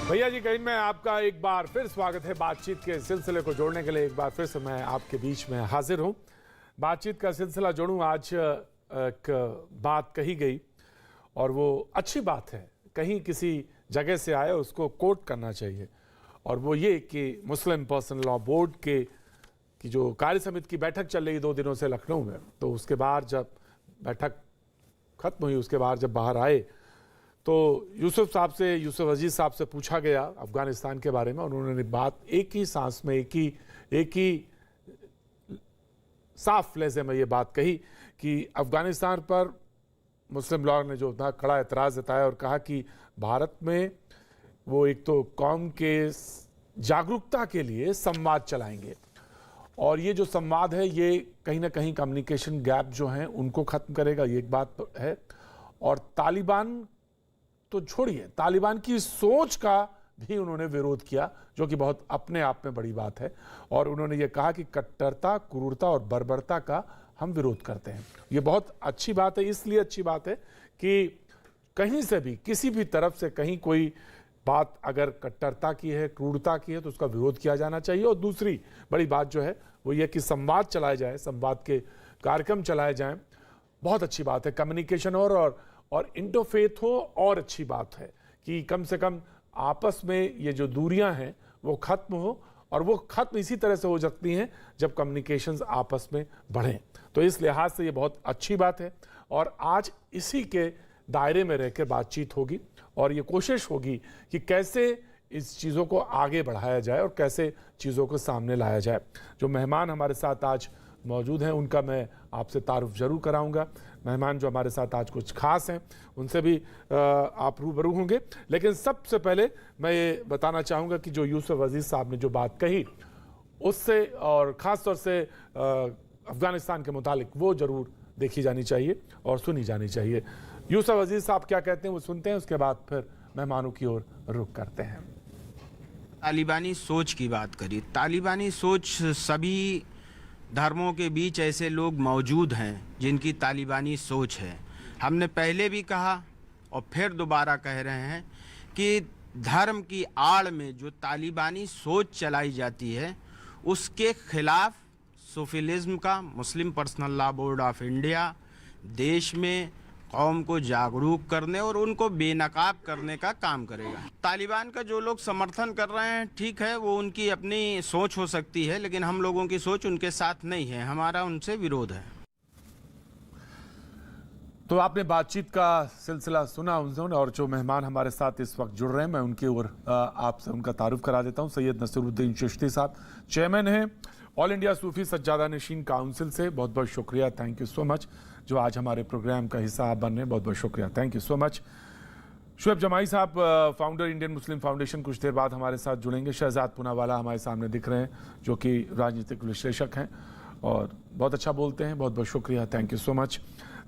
भैया जी कहीं में आपका एक बार फिर स्वागत है। बातचीत के सिलसिले को जोड़ने के लिए एक बार फिर से मैं आपके बीच में हाजिर हूं। बातचीत का सिलसिला जोड़ूं। आज एक बात कही गई और वो अच्छी बात है, कहीं किसी जगह से आए उसको कोट करना चाहिए। और वो ये कि मुस्लिम पर्सनल लॉ बोर्ड की जो कार्य समिति की बैठक चल रही 2 दिनों से लखनऊ में, तो उसके बाद जब बैठक खत्म हुई, उसके बाद जब बाहर आए तो यूसुफ अजीज साहब से पूछा गया अफगानिस्तान के बारे में। उन्होंने बात एक ही सांस में एक ही साफ लहजे में ये बात कही कि अफगानिस्तान पर मुस्लिम लॉ ने जो था कड़ा एतराज़ जताया और कहा कि भारत में वो एक तो कौम के जागरूकता के लिए संवाद चलाएंगे और ये जो संवाद है ये कहीं ना कहीं कम्युनिकेशन गैप जो हैं उनको ख़त्म करेगा, ये एक बात है। और तालिबान तो छोड़िए, तालिबान की सोच का भी उन्होंने विरोध किया, जो कि बहुत अपने आप में बड़ी बात है। और उन्होंने ये कहा कि कट्टरता, क्रूरता और बर्बरता का हम विरोध करते हैं। ये बहुत अच्छी बात है। इसलिए अच्छी बात है कि कहीं से भी किसी भी तरफ से कहीं कोई बात अगर कट्टरता की है, क्रूरता की है, तो उसका विरोध किया जाना चाहिए। और दूसरी बड़ी बात जो है वो ये कि संवाद चलाया जाए, संवाद के कार्यक्रम चलाए जाएं। बहुत अच्छी बात है। कम्युनिकेशन और इंटरफेथ हो और अच्छी बात है कि कम से कम आपस में ये जो दूरियां हैं वो खत्म हो, और वो खत्म इसी तरह से हो सकती हैं जब कम्युनिकेशंस आपस में बढ़ें। तो इस लिहाज से ये बहुत अच्छी बात है। और आज इसी के दायरे में रहकर बातचीत होगी और ये कोशिश होगी कि कैसे इस चीज़ों को आगे बढ़ाया जाए और कैसे चीज़ों को सामने लाया जाए। जो मेहमान हमारे साथ आज मौजूद हैं उनका मैं आपसे तारुफ जरूर कराऊंगा। मेहमान जो हमारे साथ आज कुछ खास हैं उनसे भी आप रूबरू होंगे। लेकिन सबसे पहले मैं ये बताना चाहूँगा कि जो यूसुफ अजीज साहब ने जो बात कही उससे और ख़ास तौर से अफ़गानिस्तान के मुतालिक वो ज़रूर देखी जानी चाहिए और सुनी जानी चाहिए। यूसुफ अजीज साहब क्या कहते हैं वो सुनते हैं, उसके बाद फिर मेहमानों की ओर रुख करते हैं। तालिबानी सोच की बात करी। तालिबानी सोच, सभी धर्मों के बीच ऐसे लोग मौजूद हैं जिनकी तालिबानी सोच है। हमने पहले भी कहा और फिर दोबारा कह रहे हैं कि धर्म की आड़ में जो तालिबानी सोच चलाई जाती है उसके खिलाफ सूफीज़म का Muslim Personal Law Board of India देश में कौम को जागरूक करने और उनको बेनकाब करने का काम करेगा। तालिबान का जो लोग समर्थन कर रहे हैं, ठीक है, वो उनकी अपनी सोच हो सकती है, लेकिन हम लोगों की सोच उनके साथ नहीं है, हमारा उनसे विरोध है। तो आपने बातचीत का सिलसिला सुना उनसे, और जो मेहमान हमारे साथ इस वक्त जुड़ रहे हैं मैं उनकी ओर आपसे उनका तारुफ करा देता हूं। सैयद नसीरुद्दीन चिश्ती साहब चेयरमैन हैं ऑल इंडिया सूफी सज्जादा नशीन काउंसिल से। बहुत बहुत शुक्रिया, थैंक यू सो मच, जो आज हमारे प्रोग्राम का हिस्सा आप बन रहे हैं। बहुत बहुत शुक्रिया, thank you so much. Shoaib जमाई साहब फाउंडर इंडियन मुस्लिम फाउंडेशन, कुछ देर बाद हमारे साथ जुड़ेंगे। शहजाद पूनावाला हमारे सामने दिख रहे हैं जो कि राजनीतिक विश्लेषक हैं और बहुत अच्छा बोलते हैं। बहुत बहुत शुक्रिया, थैंक यू सो मच।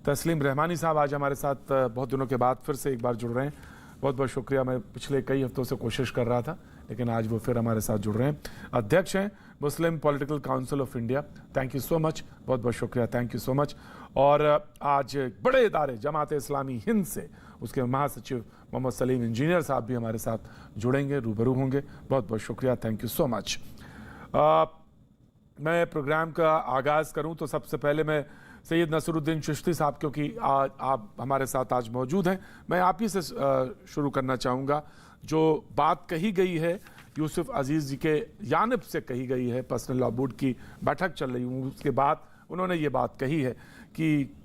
तस्लीम रहमानी साहब आज हमारे साथ बहुत दिनों के बाद फिर से एक बार जुड़ रहे हैं। बहुत बहुत शुक्रिया। मैं पिछले कई हफ्तों से कोशिश कर रहा था लेकिन आज वो फिर हमारे साथ जुड़ रहे हैं। अध्यक्ष हैं मुस्लिम political council of India, thank you so much, बहुत बहुत शुक्रिया, थैंक यू सो मच। और आज बड़े इदारे जमात इस्लामी हिंद से उसके महासचिव मोहम्मद सलीम इंजीनियर साहब भी हमारे साथ जुड़ेंगे, रूबरू होंगे। बहुत बहुत शुक्रिया, थैंक यू सो मच। मैं प्रोग्राम का आगाज़ करूं तो सबसे पहले मैं सैयद नसीरुद्दीन चिश्ती साहब, क्योंकि आप हमारे साथ आज मौजूद हैं, मैं आप ही से शुरू करना चाहूँगा। जो बात कही गई है यूसुफ अजीज़ जी के यानिब से कही गई है, पर्सनल लॉ बोर्ड की बैठक चल रही हूँ, उसके बाद उन्होंने ये बात कही है कि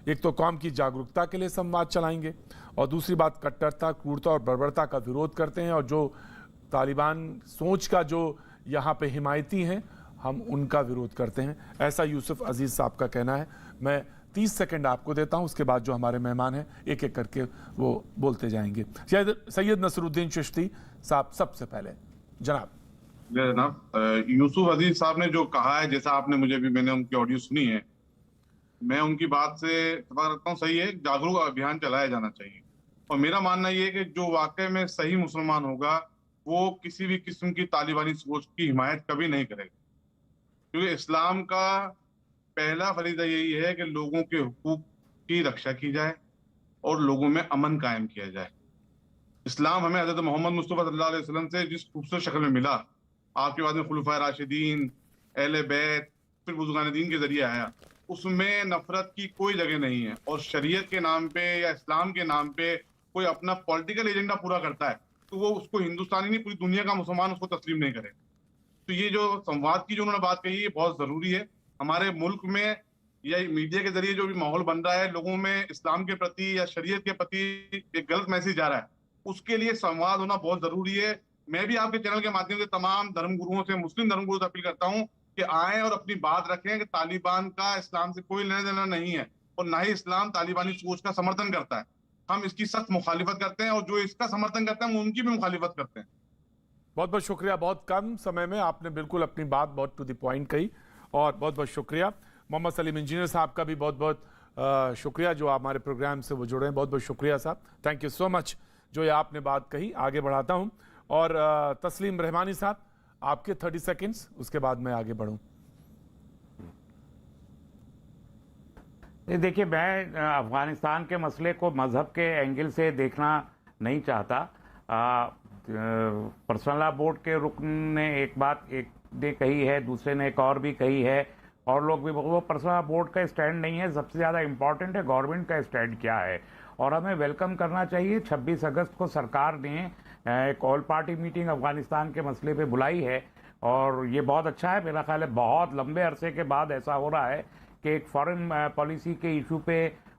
एक तो कौम की जागरूकता के लिए संवाद चलाएंगे और दूसरी बात कट्टरता, क्रूरता और बर्बरता का विरोध करते हैं। और जो तालिबान सोच का जो यहाँ पे हिमायती हैं हम उनका विरोध करते हैं, ऐसा यूसुफ अजीज साहब का कहना है। मैं 30 सेकंड आपको देता हूं, उसके बाद जो हमारे मेहमान हैं एक एक करके वो बोलते जाएंगे। सैयद नसीरुद्दीन चिश्ती साहब सबसे पहले। जनाब, यूसुफ अजीज साहब ने जो कहा है, जैसा आपने मैंने उनकी ऑडियो सुनी है, मैं उनकी बात से इत्तेफाक रखता हूँ। सही है, जागरूक अभियान चलाया जाना चाहिए। और मेरा मानना ये है कि जो वाकई में सही मुसलमान होगा वो किसी भी किस्म की तालिबानी सोच की हिमायत कभी नहीं करेगा, क्योंकि इस्लाम का पहला फरीजा यही है कि लोगों के हुकूक की रक्षा की जाए और लोगों में अमन कायम किया जाए। इस्लाम हमें हजरत मोहम्मद मुस्तफ़ा सल्लल्लाहु अलैहि वसल्लम से जिस खूबसूरत शक्ल में मिला, आपके बाद में खुलफाए राशिदीन, अहले बैत, फिर बुजुर्गान दीन के जरिए आया, उसमें नफरत की कोई जगह नहीं है। और शरीयत के नाम पे या इस्लाम के नाम पे कोई अपना पॉलिटिकल एजेंडा पूरा करता है तो वो उसको हिंदुस्तानी नहीं, पूरी दुनिया का मुसलमान उसको तस्लीम नहीं करे। तो ये जो संवाद की जो उन्होंने बात कही, ये बहुत जरूरी है। हमारे मुल्क में या मीडिया के जरिए जो भी माहौल बन रहा है, लोगों में इस्लाम के प्रति या शरीयत के प्रति एक गलत मैसेज जा रहा है, उसके लिए संवाद होना बहुत जरूरी है। मैं भी आपके चैनल के माध्यम से तमाम धर्मगुरुओं से, मुस्लिम धर्मगुरुओं से अपील करता हूं कि आए और अपनी बात रखें कि तालिबान का इस्लाम से कोई लेना देना नहीं है और ना ही इस्लाम तालिबानी सोच का समर्थन करता है। हम इसकी सख्त मुखालिफत करते हैं और जो इसका समर्थन करते हैं हम उनकी भी मुखालिफत करते हैं। बहुत बहुत शुक्रिया। बहुत कम समय में आपने बिल्कुल अपनी बात बहुत टू द पॉइंट कही और बहुत बहुत शुक्रिया। मोहम्मद सलीम इंजीनियर साहब का भी बहुत बहुत शुक्रिया जो हमारे प्रोग्राम से वो जुड़े हैं। बहुत बहुत शुक्रिया साहब, थैंक यू सो मच जो ये आपने बात कही। आगे बढ़ाता हूं और तस्लीम रहमानी साहब आपके 30 सेकेंड्स, उसके बाद मैं आगे बढ़ूं। देखिए, मैं अफ़गानिस्तान के मसले को मज़हब के एंगल से देखना नहीं चाहता। पर्सनल लॉ बोर्ड के रुकन ने एक बात एक ने कही है, दूसरे ने एक और भी कही है, और लोग भी, वो पर्सनल लॉ बोर्ड का स्टैंड नहीं है। सबसे ज़्यादा इम्पॉर्टेंट है गवर्नमेंट का स्टैंड क्या है, और हमें वेलकम करना चाहिए। 26 अगस्त को सरकार ने एक ऑल पार्टी मीटिंग अफ़गानिस्तान के मसले पे बुलाई है और ये बहुत अच्छा है। मेरा ख्याल है बहुत लंबे अरसे के बाद ऐसा हो रहा है कि एक फॉरेन पॉलिसी के इशू पे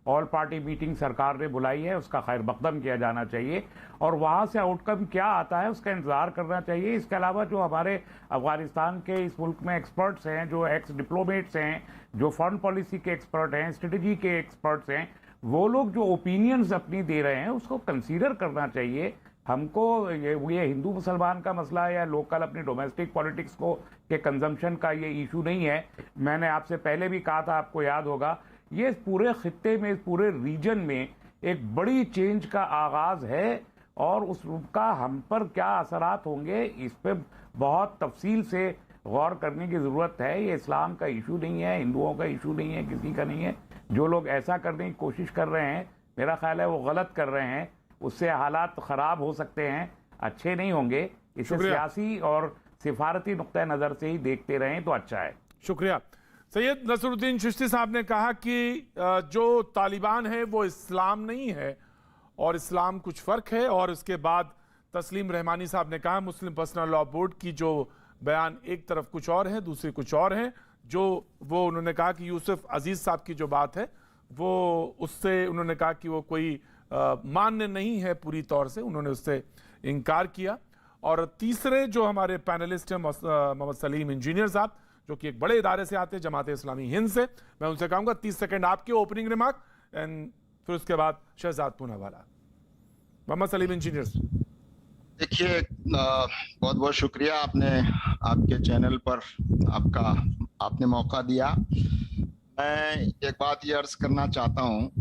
ऑल पार्टी मीटिंग सरकार ने बुलाई है, उसका खैर मकदम किया जाना चाहिए और वहाँ से आउटकम क्या आता है उसका इंतज़ार करना चाहिए। इसके अलावा जो हमारे अफ़गानिस्तान के इस मुल्क में एक्सपर्ट्स हैं, जो एक्स डिप्लोमेट्स हैं, जो फॉरेन पॉलिसी के एक्सपर्ट हैं, स्ट्रेटजी के एक्सपर्ट्स हैं, वो लोग जो ओपिनियंस अपनी दे रहे हैं उसको कंसीडर करना चाहिए। हमको ये हिंदू मुसलमान का मसला है या लोकल अपनी डोमेस्टिक पॉलिटिक्स को के कंजम्पशन का ये इशू नहीं है। मैंने आपसे पहले भी कहा था, आपको याद होगा, ये इस पूरे खित्ते में, इस पूरे रीजन में एक बड़ी चेंज का आगाज़ है और उसका हम पर क्या असरात होंगे इस पर बहुत तफसील से गौर करने की ज़रूरत है। ये इस्लाम का इशू नहीं है, हिंदुओं का इशू नहीं है, किसी का नहीं है। जो लोग ऐसा करने की कोशिश कर रहे हैं, मेरा ख्याल है वो गलत कर रहे हैं, उससे हालात ख़राब हो सकते हैं, अच्छे नहीं होंगे। इसे सियासी और सिफारती नुक्ता नज़र से ही देखते रहें तो अच्छा है। शुक्रिया। सैयद नसरुद्दीन चिश्ती साहब ने कहा कि जो तालिबान है वो इस्लाम नहीं है और इस्लाम कुछ फ़र्क है, और इसके बाद तस्लीम रहमानी साहब ने कहा मुस्लिम पर्सनल लॉ बोर्ड की जो बयान एक तरफ कुछ और है, दूसरी कुछ और है। जो वो उन्होंने कहा कि यूसुफ अजीज़ साहब की जो बात है वो उससे उन्होंने कहा कि वो कोई मान्य नहीं है पूरी तौर से, उन्होंने उससे इनकार किया। और तीसरे जो हमारे पैनलिस्ट हैं मोहम्मद सलीम इंजीनियर साहब, जो कि एक बड़े इदारे से आते हैं, जमात इस्लामी हिंद से, मैं उनसे कहूँगा 30 सेकंड आपके ओपनिंग रिमार्क एंड फिर उसके बाद शहजाद पूनावाला। मोहम्मद सलीम इंजीनियर। देखिए, बहुत बहुत शुक्रिया आपके चैनल पर आपने मौका दिया। मैं एक बात ये अर्ज करना चाहता हूँ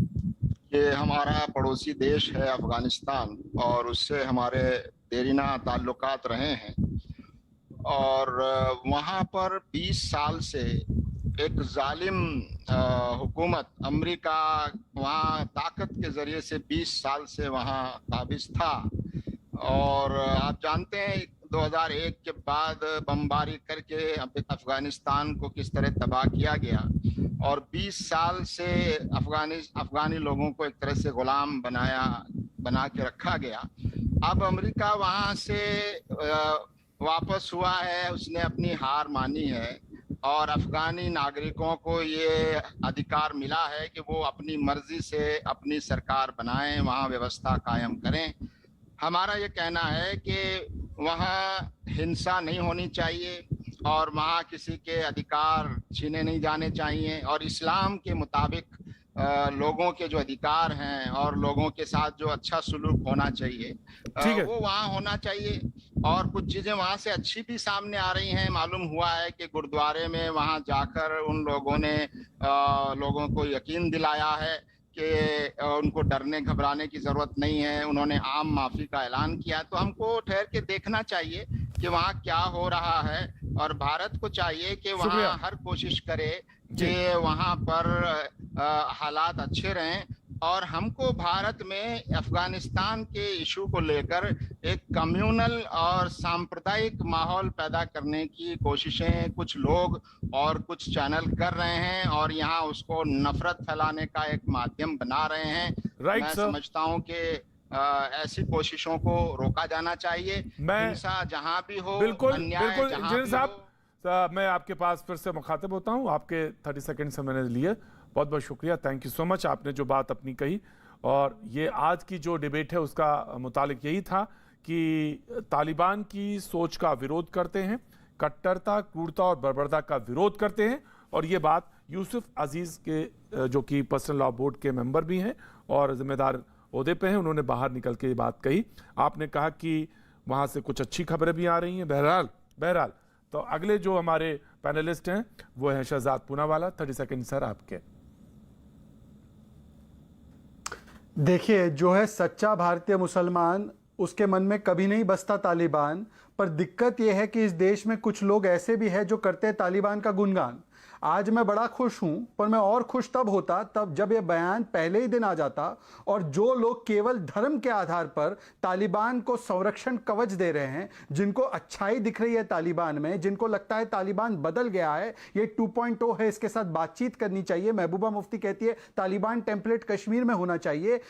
कि हमारा पड़ोसी देश है अफ़गानिस्तान और उससे हमारे देरीना ताल्लुकात रहे हैं और वहाँ पर 20 साल से एक जालिम हुकूमत अमेरिका वहाँ ताकत के ज़रिए से 20 साल से वहाँ काबिज था। और आप जानते हैं 2001 के बाद बमबारी करके अफ़गानिस्तान को किस तरह तबाह किया गया और 20 साल से अफ़गानी लोगों को एक तरह से ग़ुलाम बना के रखा गया। अब अमेरिका वहाँ से वापस हुआ है, उसने अपनी हार मानी है और अफ़गानी नागरिकों को ये अधिकार मिला है कि वो अपनी मर्ज़ी से अपनी सरकार बनाएं, वहाँ व्यवस्था कायम करें। हमारा ये कहना है कि वहाँ हिंसा नहीं होनी चाहिए और वहाँ किसी के अधिकार छीने नहीं जाने चाहिए और इस्लाम के मुताबिक लोगों के जो अधिकार हैं और लोगों के साथ जो अच्छा सलूक होना चाहिए वो वहाँ होना चाहिए। और कुछ चीज़ें वहाँ से अच्छी भी सामने आ रही हैं। मालूम हुआ है कि गुरुद्वारे में वहाँ जाकर उन लोगों ने लोगों को यकीन दिलाया है कि उनको डरने घबराने की ज़रूरत नहीं है। उन्होंने आम माफ़ी का ऐलान किया। तो हमको ठहर के देखना चाहिए कि वहाँ क्या हो रहा है और भारत को चाहिए कि वहाँ हर कोशिश करे कि वहाँ पर हालात अच्छे रहें और हमको भारत में अफगानिस्तान के इशू को लेकर एक कम्युनल और सांप्रदायिक माहौल पैदा करने की कोशिशें कुछ लोग और कुछ चैनल कर रहे हैं और यहाँ उसको नफरत फैलाने का एक माध्यम बना रहे हैं। Right, मैं sir. समझता हूँ कि ऐसी कोशिशों को रोका जाना चाहिए। हिंसा जहां भी हो, बिल्कुल अन्याय बिल्कुल जहां इंजीनियर भी साहब, हो। मैं आपके पास फिर से मुखातिब होता हूं। आपके 30 सेकंड से मैंने लिए, बहुत बहुत शुक्रिया, थैंक यू सो मच। आपने जो बात अपनी कही, और ये आज की जो डिबेट है उसका मुतालिक यही था कि तालिबान की सोच का विरोध करते हैं, कट्टरता, क्रूरता और बर्बरता का विरोध करते हैं। और ये बात यूसुफ अजीज के जो कि पर्सनल लॉ बोर्ड के मेंबर भी हैं और जिम्मेदार ओहदे पे हैं, उन्होंने बाहर निकल के ये बात कही। आपने कहा कि वहां से कुछ अच्छी खबरें भी आ रही हैं। बहरहाल तो अगले जो हमारे पैनलिस्ट हैं वो हैं शहजाद पूनावाला। 30 सेकंड सर आपके। देखिए, जो है सच्चा भारतीय मुसलमान, उसके मन में कभी नहीं बसता तालिबान। पर दिक्कत यह है कि इस देश में कुछ लोग ऐसे भी हैं जो करते हैं तालिबान का गुणगान। आज मैं बड़ा खुश हूं, पर मैं और खुश तब होता तब जब यह बयान पहले ही दिन आ जाता और जो लोग केवल धर्म के आधार पर तालिबान को संरक्षण कवच दे रहे हैं, जिनको अच्छाई दिख रही है तालिबान में, जिनको लगता है तालिबान बदल गया है, ये 2.0 है, इसके साथ बातचीत करनी चाहिए, महबूबा मुफ्ती कहती है तालिबान टेम्पलेट कश्मीर में होना चाहिए,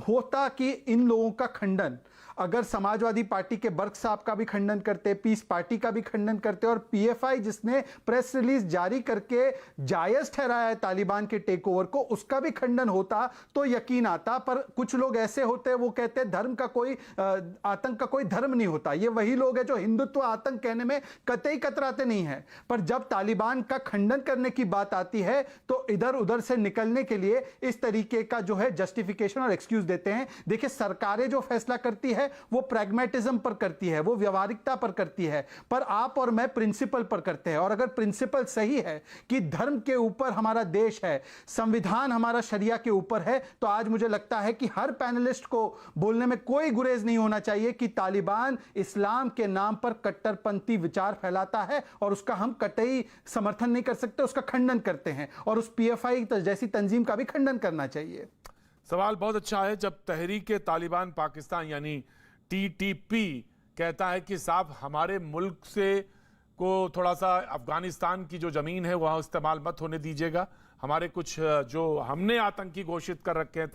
होता कि इन लोगों का खंडन अगर समाजवादी पार्टी के बर्क साहब का भी खंडन करते, पीस पार्टी का भी खंडन करते और पीएफआई जिसने प्रेस रिलीज जारी करके जायज ठहराया है तालिबान के टेक ओवर को, उसका भी खंडन होता तो यकीन आता। पर कुछ लोग ऐसे होते हैं, वो कहते हैं धर्म का कोई आतंक का कोई धर्म नहीं होता। ये वही लोग हैं जो हिंदुत्व आतंक कहने में कतई कतराते नहीं है। पर जब तालिबान का खंडन करने की बात आती है तो इधर उधर से निकलने के लिए इस तरीके का जो है जस्टिफिकेशन और एक्सक्यूज देते हैं। देखिए, सरकारें जो फैसला करती है वो प्रैग्मेटिज्म पर करती है, वो व्यवहारिकता पर करती है, पर आप और मैं प्रिंसिपल पर करते हैं। और अगर प्रिंसिपल सही है कि धर्म के ऊपर हमारा देश है, संविधान हमारा शरिया के ऊपर है, तो आज मुझे लगता है कि हर पैनलिस्ट को बोलने में कोई गुरेज नहीं होना चाहिए कि तालिबान इस्लाम के नाम पर कट्टरपंथी विचार फैलाता है और उसका हम कतई समर्थन नहीं कर सकते, उसका खंडन करते हैं। और उस पीएफआई जैसी तंजीम का भी खंडन करना चाहिए। सवाल बहुत अच्छा है। जब तहरीक तालिबान पाकिस्तान यानी टीटीपी कहता है कि साहब हमारे मुल्क से को थोड़ा सा अफगानिस्तान की जो ज़मीन है वहाँ इस्तेमाल मत होने दीजिएगा, हमारे कुछ जो हमने आतंकी घोषित कर रखे हैं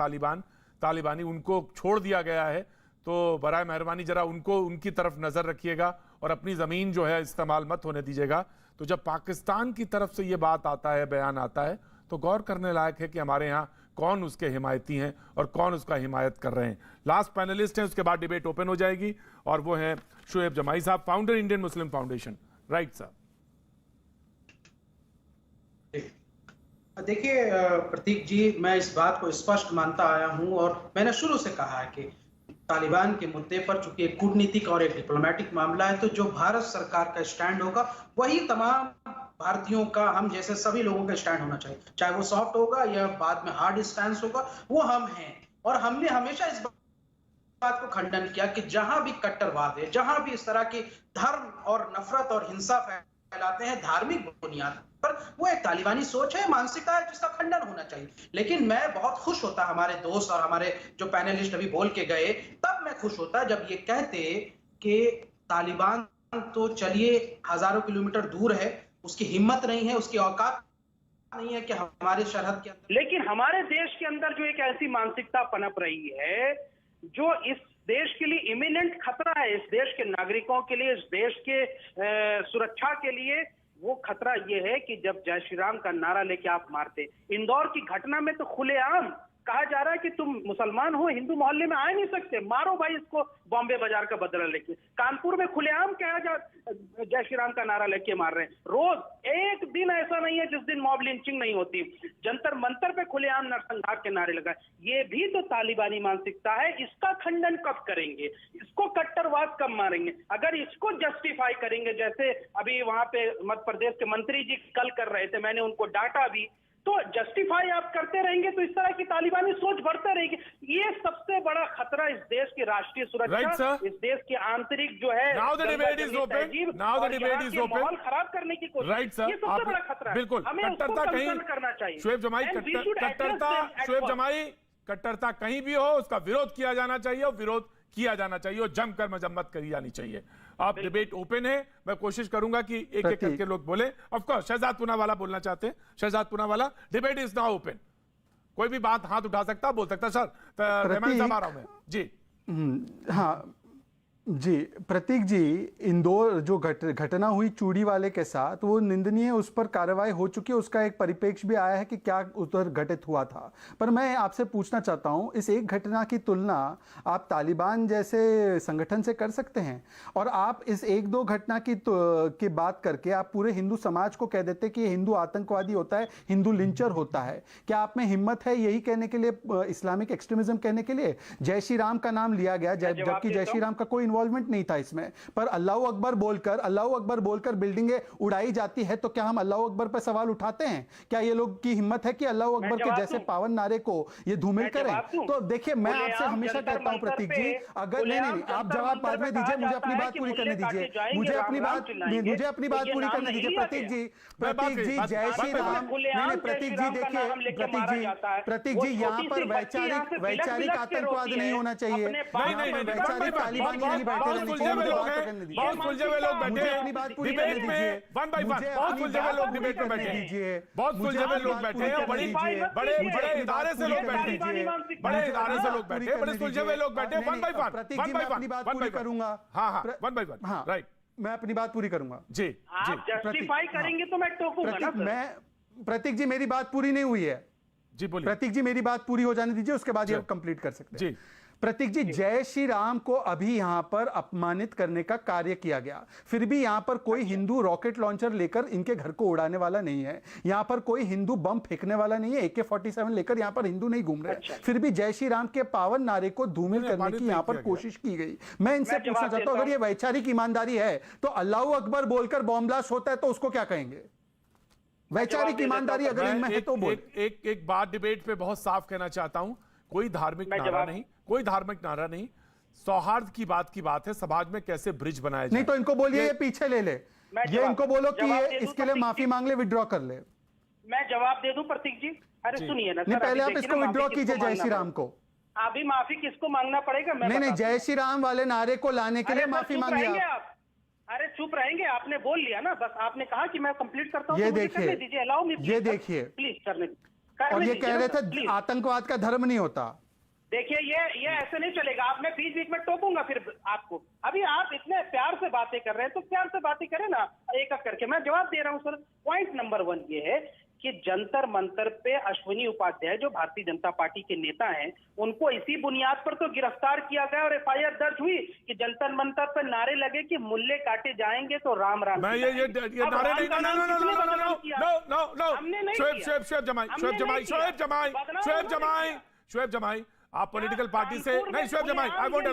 तालिबानी उनको छोड़ दिया गया है, तो बराए मेहरबानी ज़रा उनको उनकी तरफ नज़र रखिएगा और अपनी ज़मीन जो है इस्तेमाल मत होने दीजिएगा। तो जब पाकिस्तान की तरफ से ये बात आता है, बयान आता है, तो गौर करने लायक है कि हमारे यहाँ कौन उसके हिमायती हैं और कौन उसका हिमायत कर रहे हैं। लास्ट पैनलिस्ट हैं, उसके बाद डिबेट ओपन हो जाएगी, और वो हैं शुएब जमाई साहब, founder Indian Muslim foundation. Right साहब। देखिए प्रतीक जी, मैं इस बात को स्पष्ट मानता आया हूं और मैंने शुरू से कहा है कि तालिबान के मुद्दे पर चूंकि एक कूटनीतिक और एक डिप्लोमेटिक मामला है, तो जो भारत सरकार का स्टैंड होगा वही तमाम भारतीयों का, हम जैसे सभी लोगों का स्टैंड होना चाहिए, चाहे वो सॉफ्ट होगा या बाद में हार्ड स्टैंड होगा, वो हम हैं। और हमने हमेशा इस बात को खंडन किया कि जहां भी कट्टरवाद है, जहां भी इस तरह की धर्म और नफरत और हिंसा फैलाते हैं धार्मिक बुनियाद पर, वो एक तालिबानी सोच है, मानसिकता है, जिसका खंडन होना चाहिए। लेकिन मैं बहुत खुश होता, हमारे दोस्त और हमारे जो पैनलिस्ट अभी बोल के गए, तब मैं खुश होता जब ये कहते कि तालिबान तो चलिए हजारों किलोमीटर दूर है, उसकी हिम्मत नहीं है, उसकी औकात नहीं है कि हमारे सरहद के अंदर, लेकिन हमारे देश के अंदर जो एक ऐसी मानसिकता पनप रही है जो इस देश के लिए इमिनेंट खतरा है, इस देश के नागरिकों के लिए, इस देश के सुरक्षा के लिए। वो खतरा ये है कि जब जय श्री राम का नारा लेके आप मारते, इंदौर की घटना में तो खुलेआम कहा जा रहा है कि तुम मुसलमान हो, हिंदू मोहल्ले में आ नहीं सकते, मारो भाई इसको, बॉम्बे बाजार का बदला लेके। कानपुर में खुलेआम कहा जा जय श्री राम का नारा लेके मार रहे हैं। रोज एक दिन ऐसा नहीं है जिस दिन मॉब लिंचिंग नहीं होती। जंतर मंतर पे खुलेआम नरसंहार के नारे लगाए। ये भी तो तालिबानी मानसिकता है। इसका खंडन कब करेंगे? इसको कट्टरवाद कब मारेंगे? अगर इसको जस्टिफाई करेंगे, जैसे अभी वहां पे मध्य प्रदेश के मंत्री जी कल कर रहे थे, मैंने उनको डांटा भी, तो जस्टिफाई आप करते रहेंगे तो इस तरह की तालिबानी सोच बढ़ते रहेगी। ये सबसे बड़ा खतरा इस देश की राष्ट्रीय सुरक्षा, इस देश की आंतरिक जो है माहौल खराब करने की कोशिश, ये सबसे बड़ा खतरा है। बिल्कुल हमें उसको कंसर्न करना चाहिए। शुएब जमाई, कट्टरता कहीं भी हो उसका विरोध किया जाना चाहिए और विरोध किया जाना चाहिए और जमकर मजम्मत करी जानी चाहिए। अब डिबेट ओपन है, मैं कोशिश करूंगा कि एक एक करके लोग बोले। ऑफ कोर्स शहजाद पूनावाला बोलना चाहते हैं। Shehzad Poonawala, debate is now open, कोई भी बात हाथ उठा सकता, बोल सकता। सर रहमान साहब आ रहा हूं मैं जी। हाँ जी, प्रतीक जी, इंदौर जो घटना हुई चूड़ी वाले के साथ, वो निंदनीय, उस पर कार्रवाई हो चुकी है, उसका एक परिप्रेक्ष्य भी आया है कि क्या उधर घटित हुआ था। पर मैं आपसे पूछना चाहता हूं, इस एक घटना की तुलना आप तालिबान जैसे संगठन से कर सकते हैं, और आप इस एक दो घटना की बात करके आप पूरे हिंदू समाज को कह देते कि हिंदू आतंकवादी होता है, हिंदू लिंचर होता है। क्या आप में हिम्मत है यही कहने के लिए, इस्लामिक एक्सट्रीमिज्म कहने के लिए? जय श्री राम का नाम लिया गया, जबकि जय श्री राम का कोई इन्वॉल्वमेंट नहीं था इसमें, पर अल्लाह अकबर बोलकर बिल्डिंगें उड़ाई जाती है, तो क्या हम अल्लाह अकबर पर सवाल उठाते हैं? क्या ये लोग की हिम्मत है कि अल्लाह अकबर के जैसे पावन नारे को ये धूमिल करें? तो देखिए, मैं आपसे हमेशा कहता हूं प्रतीक जी, अगर नहीं, आप जवाब बाद में दीजिए, मुझे अपनी बात पूरी करने दीजिए, मुझे अपनी बात पूरी करने दीजिए। प्रतीक जी, जय श्री राम, नहीं प्रतीक जी, देखिए प्रतीक जी, यहाँ पर वैचारिक आतंकवाद नहीं होना चाहिए, वैचारिक तालिबानी नहीं बैठे रहने चाहिए। मुझे बात करने दीजिए, बहुत सुलझे हुए लोग बैठे हैं अपनी बात पूरी डिबेट करने में, दीजिए, वन बाय वन, बहुत सुलझे हुए लोग डिबेट में बैठे हैं, बहुत सुलझे हुए लोग बैठे हैं, बड़े इदारे से लोग बैठे हैं, बड़े इदारे से लोग बैठे हैं, बड़े सुलझे हुए लोग बैठे हैं। वन बाय वन, प्रतीक जी, मैं अपनी बात पूरी करूंगा। हाँ, वन बाय वन, हाँ, राइट, मैं अपनी बात पूरी करूंगा जी। आप जस्टिफाई करेंगे तो मैं टोकूंगा ना सर। प्रतीक जी, मेरी बात पूरी नहीं हुई है जी, बोलिए। प्रतीक जी, मेरी बात पूरी हो जाने दीजिए, उसके बाद ये कंप्लीट कर सकते हैं। प्रतीक जी, जय श्री राम को अभी यहां पर अपमानित करने का कार्य किया गया, फिर भी यहां पर कोई हिंदू रॉकेट लॉन्चर लेकर इनके घर को उड़ाने वाला नहीं है, यहां पर कोई हिंदू बम फेंकने वाला नहीं है, AK-47 लेकर यहां पर हिंदू नहीं घूम रहे, फिर भी जय श्री राम के पावन नारे को धूमिल करने की यहां पर कोशिश की गई। मैं इनसे पूछना चाहता हूं, अगर ये वैचारिक ईमानदारी है तो अल्लाह अकबर बोलकर बॉम्ब ब्लास्ट होता है तो उसको क्या कहेंगे? वैचारिक ईमानदारी अगर इनमें है तो बोल। एक बात डिबेट पे बहुत साफ कहना चाहता हूं, कोई धार्मिक नारा नहीं, कोई धार्मिक नारा नहीं, सौहार्द की बात है, समाज में कैसे ब्रिज बनाया जाए। नहीं तो इनको बोलिए ये पीछे ले ले, ये इनको बोलो कि ये इसके लिए माफी मांग ले, विड्रॉ कर ले। मैं जवाब दे दूं प्रतीक जी? अरे सुनिए ना, नहीं पहले आप इसको विड्रॉ कीजिए, जय श्री राम को। अभी माफी किसको मांगना पड़ेगा? नहीं, जय श्री राम वाले नारे को लाने के लिए माफी मांगिए आप। अरे चुप रहेंगे, आपने बोल लिया ना, बस आपने कहा कि मैं कंप्लीट करता हूं। ये देखिए, ये देखिए, प्लीज करने, और ये कह रहे थे आतंकवाद का धर्म नहीं होता। देखिए, ये ऐसे नहीं चलेगा, आप मैं बीच बीच में टोकूंगा फिर आपको। अभी आप इतने प्यार से बातें कर रहे हैं तो प्यार से बातें करें ना, एक एक करके। मैं जवाब दे रहा हूं सर। पॉइंट नंबर 1 ये है कि जंतर मंतर पे अश्विनी उपाध्याय जो भारतीय जनता पार्टी के नेता हैं, उनको इसी बुनियाद पर तो गिरफ्तार किया गया और FIR दर्ज हुई कि जंतर मंतर पर नारे लगे कि मुल्ले काटे जाएंगे तो राम राम। मैं ये नारे नहीं, शोएब जमाई, आप पॉलिटिकल पार्टी से नहीं, शोएब जमाई, आई वोंट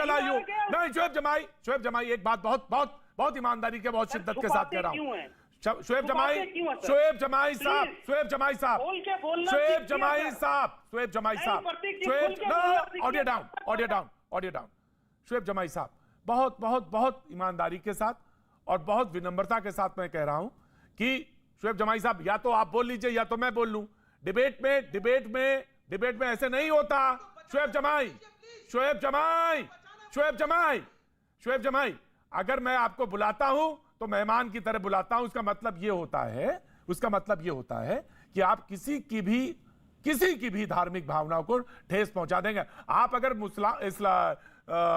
अलाउ यू, नहीं शोएब जमाई, एक बात बहुत ईमानदारी के, बहुत शिद्दत के साथ कह रहा हूं, शोएब जमाई साहब, ऑडियो डाउन। शोएब जमाई साहब, बहुत ईमानदारी के साथ और बहुत विनम्रता के साथ मैं कह रहा हूं कि शोएब जमाई साहब, या तो आप बोल लीजिए या तो मैं बोल लूं। डिबेट में ऐसे नहीं होता। शोएब जमाई, अगर मैं आपको बुलाता हूं तो मेहमान की तरह बुलाता हूं, उसका मतलब ये होता है कि आप किसी की भी धार्मिक भावनाओं को ठेस पहुंचा देंगे। आप अगर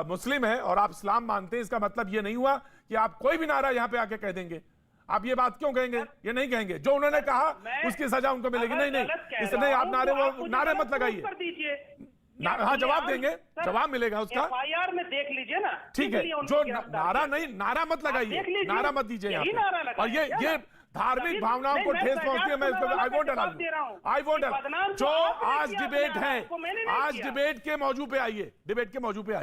मुस्लिम है और आप इस्लाम मानते हैं, इसका मतलब ये नहीं हुआ कि आप कोई भी नारा यहां पे आके कह देंगे। आप ये बात क्यों कहेंगे? ये नहीं कहेंगे, जो उन्होंने कहा उसकी सजा उनको मिलेगी। नहीं, इसलिए आप नारे मत लगाइए। हाँ, जवाब देंगे, जवाब मिलेगा उसका। FIR में देख लीजिए ना, ठीक है, जो नारा मत लगाइए, नारा मत दीजिए यहाँ पे। और ये धार्मिक भावनाओं को ठेस पहुंचती है, मैं आई वोंट अलाउ। जो आज डिबेट है, आज डिबेट के मौजू पे आइए, मैं डिबेट के मौजू पे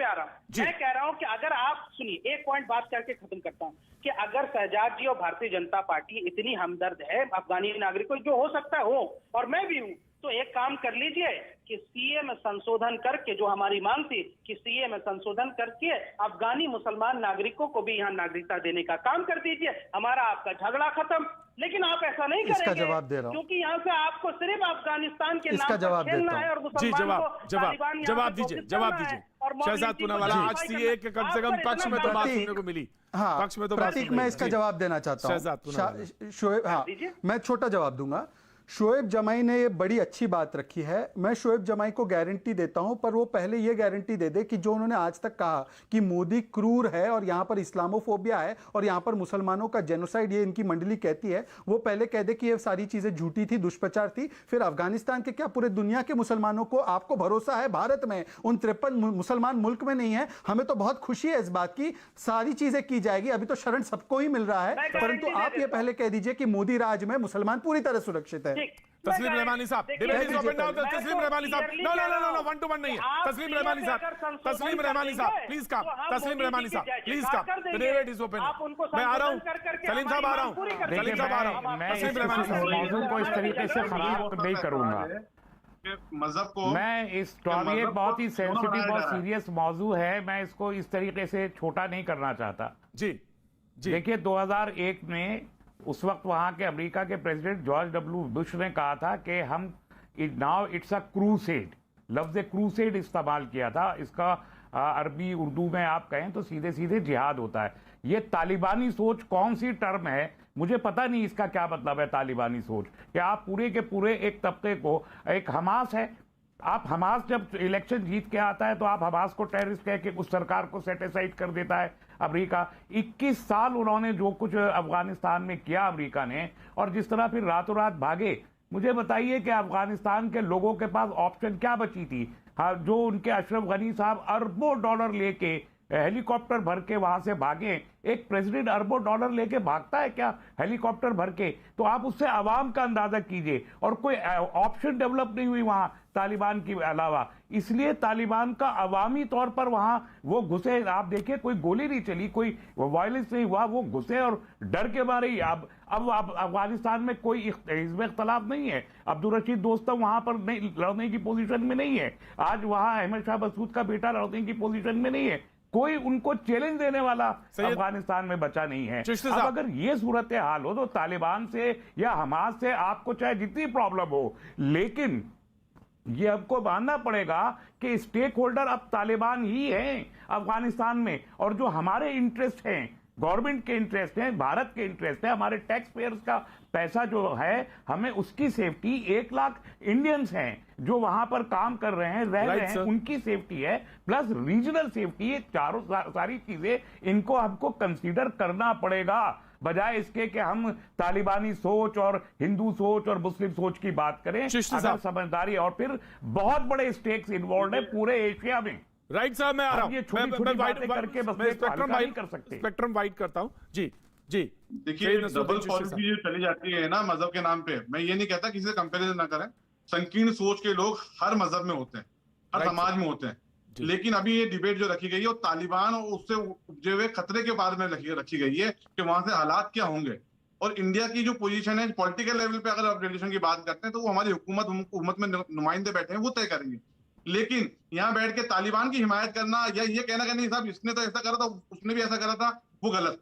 आ रहा हूं। मैं कह रहा हूं कि अगर आप सुनिए, एक पॉइंट बात करके खत्म करता हूं कि अगर शहजाद जी और भारतीय जनता पार्टी इतनी हमदर्द है अफगानी नागरिकों, जो हो सकता है हो, और मैं भी हूं, तो एक काम कर लीजिए कि CA में संशोधन करके, जो हमारी मांग थी कि CA में संशोधन करके अफगानी मुसलमान नागरिकों को भी यहां नागरिकता देने का काम कर दीजिए। हमारा आपका झगड़ा खत्म। लेकिन आप ऐसा नहीं इसका करेंगे। जवाब दे रहा हूं। क्योंकि यहाँ से आपको सिर्फ अफगानिस्तान के इसका नाम पर जवाब खेलना देता है हूं। और जी मुसलमान जवाब को जवाब तालिबान यहाँ जवाब पे दीजिए घोषित जवाब करना है दीजिए और मौलवी शहजाद की पूनावाला, आज verify सीए के कम से कम करना। पक्ष आप में तो पर बात इतना सुनने को मिली, हाँ, पक्ष में तो बात प्रतीक, सुनने मैं को इसका मिली। जवाब देना चाहता शहजाद पूनावाला। हूँ। शोएब, हाँ, दीजिए। मैं छोटा जवाब दूंगा। शोएब जमाई ने ये बड़ी अच्छी बात रखी है। मैं शोएब जमाई को गारंटी देता हूं, पर वो पहले ये गारंटी दे दे कि जो उन्होंने आज तक कहा कि मोदी क्रूर है और यहां पर इस्लामोफोबिया है और यहां पर मुसलमानों का जेनोसाइड, ये इनकी मंडली कहती है, वो पहले कह दे कि ये सारी चीजें झूठी थी, दुष्प्रचार थी। फिर अफगानिस्तान के क्या पूरे दुनिया के मुसलमानों को, आपको भरोसा है भारत में उन 53 मुसलमान मुल्क में नहीं है, हमें तो बहुत खुशी है इस बात की, सारी चीजें की जाएगी। अभी तो शरण सबको ही मिल रहा है, मैं परंतु गारंटी आप दे ये देता पहले कह दीजिए कि मोदी राज में मुसलमान पूरी तरह सुरक्षित है। ठीक। तस्लीम रहमानी साहब, देखिए, डिबेट इज ओपन नाउ। मैं तस्लीम तो रहमानी साहब, clearly नो नो कह नो रहा नो हूं, वन टू वन नहीं है। आप तस्लीम सीए रहमानी पे साहब, अगर संशोधन तस्लीम कर रहमानी साहब, देंगे, प्लीज तो कम। हम तस्लीम मोदी रहमानी जी साहब, की प्लीज जयजयकार कम। कर देंगे। Debate is open. आप उनको मैं आ रहा हूं, संशोधन करके सलीम साहब आ रहा हूं, पूरी कर सलीम देंगे। साहब आ रहा हूं। मैं तस्लीम इस रहमानी साहब, मौजूद को इस तरीके से खराब नहीं करूंगा। मजहब को मैं इस टॉपिक, ये बहुत ही सेंसिटिव, बहुत सीरियस मौजू है, मैं इसको इस तरीके से छोटा नहीं करना चाहता। जी जी देखिए 2001 में उस वक्त वहां के अमेरिका के प्रेसिडेंट जॉर्ज डब्ल्यू बुश ने कहा था कि हम नाउ इट्स अ क्रूसेड, लफ्ज क्रूसेड इस्तेमाल किया था। इसका अरबी उर्दू में आप कहें तो सीधे सीधे जिहाद होता है। ये तालिबानी सोच कौन सी टर्म है, मुझे पता नहीं इसका क्या मतलब है। तालिबानी सोच कि आप पूरे के पूरे एक तबके को, एक हमास है, आप हमास जब इलेक्शन जीत के आता है तो आप हमास को टेररिस्ट कह के उस सरकार को सेटिसाइड कर देता है अमेरिका। 21 साल उन्होंने जो कुछ अफगानिस्तान में किया अमेरिका ने, और जिस तरह फिर रातों रात भागे, मुझे बताइए कि अफगानिस्तान के लोगों के पास ऑप्शन क्या बची थी। हाँ, जो उनके अशरफ गनी साहब अरबों डॉलर लेके हेलीकॉप्टर भर के वहां से भागे। एक प्रेसिडेंट अरबों डॉलर लेके भागता है क्या हेलीकॉप्टर भर के? तो आप उससे आवाम का अंदाजा कीजिए। और कोई ऑप्शन डेवलप नहीं हुई वहां तालिबान के अलावा, इसलिए तालिबान का अवामी तौर पर वहां वो घुसे। आप देखिए कोई गोली नहीं चली, कोई वायलेंस नहीं हुआ, वो घुसे और डर के मारे ही। अब अफगानिस्तान में कोई इसमें इख्तलाफ नहीं है। अब्दुल रशीद दोस्तम वहां पर नहीं, लड़ने की पोजीशन में नहीं है। आज वहां अहमद शाह मसूद का बेटा लड़ने की पोजीशन में नहीं है। कोई उनको चैलेंज देने वाला अफगानिस्तान में बचा नहीं है। अब अगर ये सूरत हाल हो तो तालिबान से या हमास से आपको चाहे जितनी प्रॉब्लम हो, लेकिन ये आपको मानना पड़ेगा कि स्टेक होल्डर अब तालिबान ही हैं अफगानिस्तान में। और जो हमारे इंटरेस्ट हैं, गवर्नमेंट के इंटरेस्ट हैं, भारत के इंटरेस्ट है, हमारे टैक्स पेयर्स का पैसा जो है, हमें उसकी सेफ्टी, 1 लाख इंडियंस हैं जो वहां पर काम कर रहे हैं, रह रहे हैं, उनकी सेफ्टी है, प्लस रीजनल सेफ्टी, ये चारों सारी चीजें इनको हमको कंसीडर करना पड़ेगा, बजाय इसके कि हम तालिबानी सोच और हिंदू सोच और मुस्लिम सोच की बात करें। अगर समझदारी, और फिर बहुत बड़े स्टेक्स इन्वॉल्व है पूरे एशिया में। राइट साहब, मैं आ रहा हूं। ये छोटी-छोटी बातें करके बस स्पेक्ट्रम वाइड कर सकते, स्पेक्ट्रम वाइड करता हूं। जी जी, देखिए डबल पॉलिसी जो चली जाती है ना मजहब के नाम पे, मैं ये नहीं कहता किसी से कंपैरिजन ना करें। संकीर्ण सोच के लोग हर मजहब में होते हैं, हर समाज में होते हैं। लेकिन अभी ये डिबेट जो रखी गई है वो तालिबान और उससे उपजे हुए खतरे के बारे में रखी गई है कि वहां से हालात क्या होंगे। और इंडिया की जो पोजीशन है पॉलिटिकल लेवल पे, अगर आप रिलेशन की बात करते हैं तो वो हमारी हुकूमत में नुमाइंदे बैठे हैं, वो तय करेंगे। लेकिन यहाँ बैठ के तालिबान की हिमायत करना या ये कहना कि नहीं साहब इसने तो ऐसा करा था, उसने भी ऐसा करा था, वो गलत।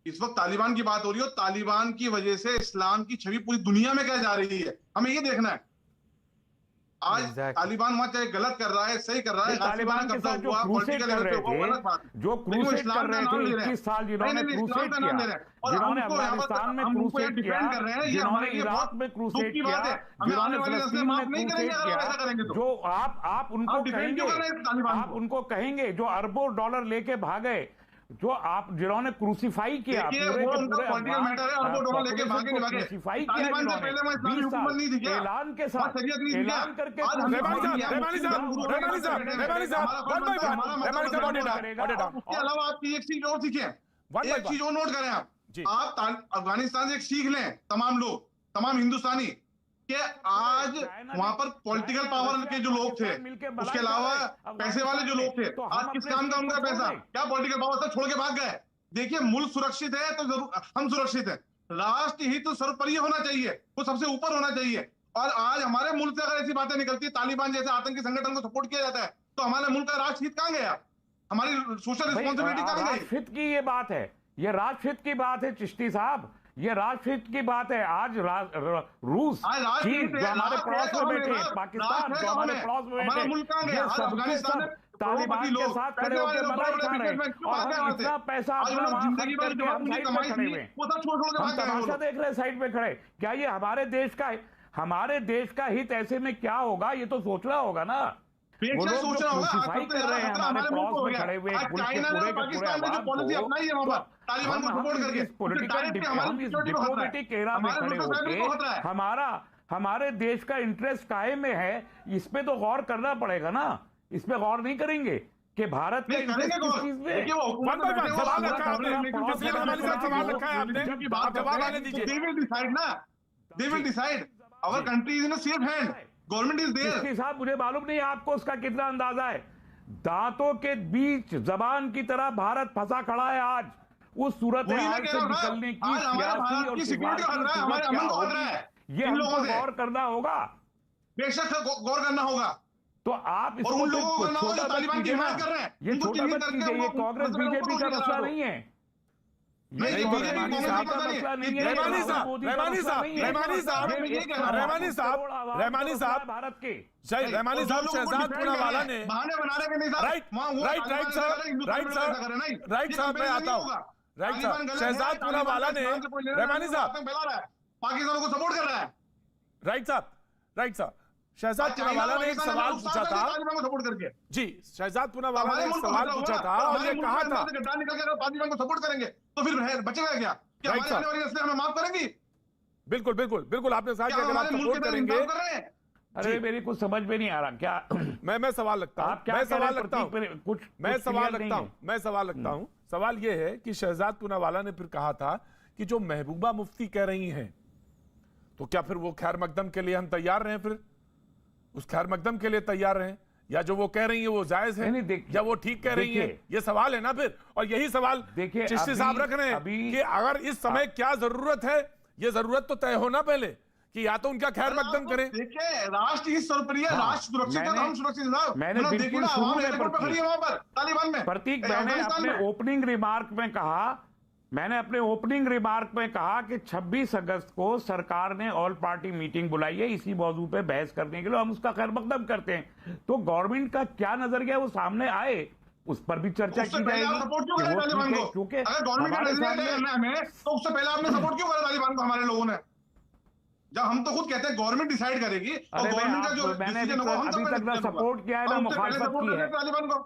इस वक्त तालिबान की बात हो रही है, तालिबान की वजह से इस्लाम की छवि पूरी दुनिया में क्या जा रही है, हमें ये देखना है। आज तालिबान वहां चाहे गलत कर रहा है, सही कर रहा है, तालिबान के साथ जो क्रूसेड कर रहे थे, जो क्रूसेड कर रहे थे 21 साल, जिन्होंने क्रूसेड किया, जिन्होंने अफगानिस्तान में क्रूसेड किया, जिन्होंने इराक में क्रूसेड किया, जिन्होंने फिलिस्तीन में क्रूसेड किया, जो आप उनको कहेंगे, आप उनको कहेंगे जो अरबों डॉलर लेके भागे, जो आप जिन्होंने क्रूसीफाई किया, पूरे के पूरे क्रूसीफाई किया, ऐलान के साथ ऐलान करके उसके अलावा आपकी एक चीज और सीखें, एक चीज और नोट करें आप अफगानिस्तान से एक सीख लें, तमाम लोग, तमाम हिंदुस्तानी, कि आज वहां पर पॉलिटिकल पावर के जो लोग थे, उसके अलावा पैसे वाले जो लोग थे, आज किस काम का उनका पैसा, क्या पॉलिटिकल पावर था, छोड़ के भाग गए। देखिए मुल्क सुरक्षित है तो जरूर हम सुरक्षित हैं, राष्ट्र हित तो सर्वोपरि होना चाहिए, वो सबसे ऊपर होना चाहिए। और आज हमारे मुल्क से अगर ऐसी बातें निकलती है, तालिबान जैसे आतंकी संगठन को सपोर्ट किया जाता है, तो हमारे मुल्क का राष्ट्र हित कहां गया, हमारी सोशल रिस्पॉन्सिबिलिटी कहां गई? राष्ट्रहित की ये बात है, ये राष्ट्रहित की बात है चिश्ती साहब, ये राष्ट्रहित की बात है। आज रूस, चीन जो हमारे पड़ोस में बैठे, पाकिस्तान जो हमारे पड़ोस में बैठे, ये सबके सब तालिबान के साथ खड़े होकर मलाई खा रहे हैं और हम इतना पैसा अपना वहां खर्च करके हम साइड में खड़े हुए हैं, हम तमाशा देख रहे हैं साइड में खड़े। क्या ये हमारे देश का हित ऐसे में क्या होगा, ये तो सोचना होगा ना। वो लोग जो क्रूसिफाई कर रहे हैं हमारे पड़ोस में खड़े हुए डिप्लोमेटिक एरा में खड़े होकर हमारे देश का इंटरेस्ट काहे में है, इस पे तो गौर करना पड़ेगा ना। इस पे गौर नहीं करेंगे कि भारत का इंटरेस्ट किस चीज में। Our country is in a safe hand. Government is there. इसके साथ मुझे मालूम नहीं आपको उसका कितना अंदाजा है। दांतों के बीच जबान की तरह भारत फंसा खड़ा है आज। उस सूरत हाल से निकलने की सियासी और सिक्योरिटी ये हमको गौर करना होगा। बेशक गौर करना होगा। तो आप इसको उन लोगों को करना होगा जो तालिबान की हिमायत कर रहे हैं। ये छोटा मत कीजिए, ये कांग्रेस बीजेपी का मसला नहीं है। रहमानी साहब भारत के शहजाद पूनावाला ने मैं आता हूँ। शहजाद पूनावाला ने रहमानी साहब पाकिस्तान को सपोर्ट कर रहा है। राइट साहब शहजाद पूनावाला ने एक सवाल पूछा था सपोर्ट करके। जी, शहजाद पूनावाला ने एक सवाल पूछा था और ये कहा था पाकिस्तान को सपोर्ट करेंगे तो फिर बचेगा क्या? क्या हमारी आने वाली नस्लें हमें माफ करेंगी? बिल्कुल आपने कहा कि अगर आप सपोर्ट करेंगे। अरे मेरी कुछ समझ में नहीं आ रहा क्या। मैं सवाल रखता हूं, मैं सवाल रखता हूं। सवाल ये है कि शहजाद पूनावाला ने फिर कहा था कि जो महबूबा मुफ्ती कह रही हैं, तो क्या फिर वो खैर मकदम के लिए हम तैयार रहे? फिर उस खैर मकदम के लिए तैयार रहे, या जो वो कह रही है वो जायज है या वो ठीक कह रही है? ये सवाल है ना फिर। और यही सवाल चिश्ती साहब रख रहे हैं कि अगर इस समय क्या जरूरत है, ये जरूरत तो तय होना पहले कि या तो उनका खैर मकदम करें। देखिए, राष्ट्र ही सर्वोपरि है, राष्ट्र सुरक्षित है, हम सुरक्षित हैं। मैंने बिल्कुल शुरू में तालिबान में प्रतीक, मैंने अपने ओपनिंग रिमार्क में कहा कि 26 अगस्त को सरकार ने ऑल पार्टी मीटिंग बुलाई है इसी मौजू पे बहस करने के लिए, हम उसका खैर मकदम करते हैं। तो गवर्नमेंट का क्या नजरिया है वो सामने आए, उस पर भी चर्चा की जाएगी। क्योंकि अगर गवर्नमेंट तो उससे पहले आपने सपोर्ट क्यों करा तालिबान को हमारे लोगों ने? जब हम तो खुद कहते हैं गवर्नमेंट डिसाइड करेगी और गवर्नमेंट का जो डिसीजन होगा हम अभी तक ना सपोर्ट किया है ना मुखालफत की है तालिबान को।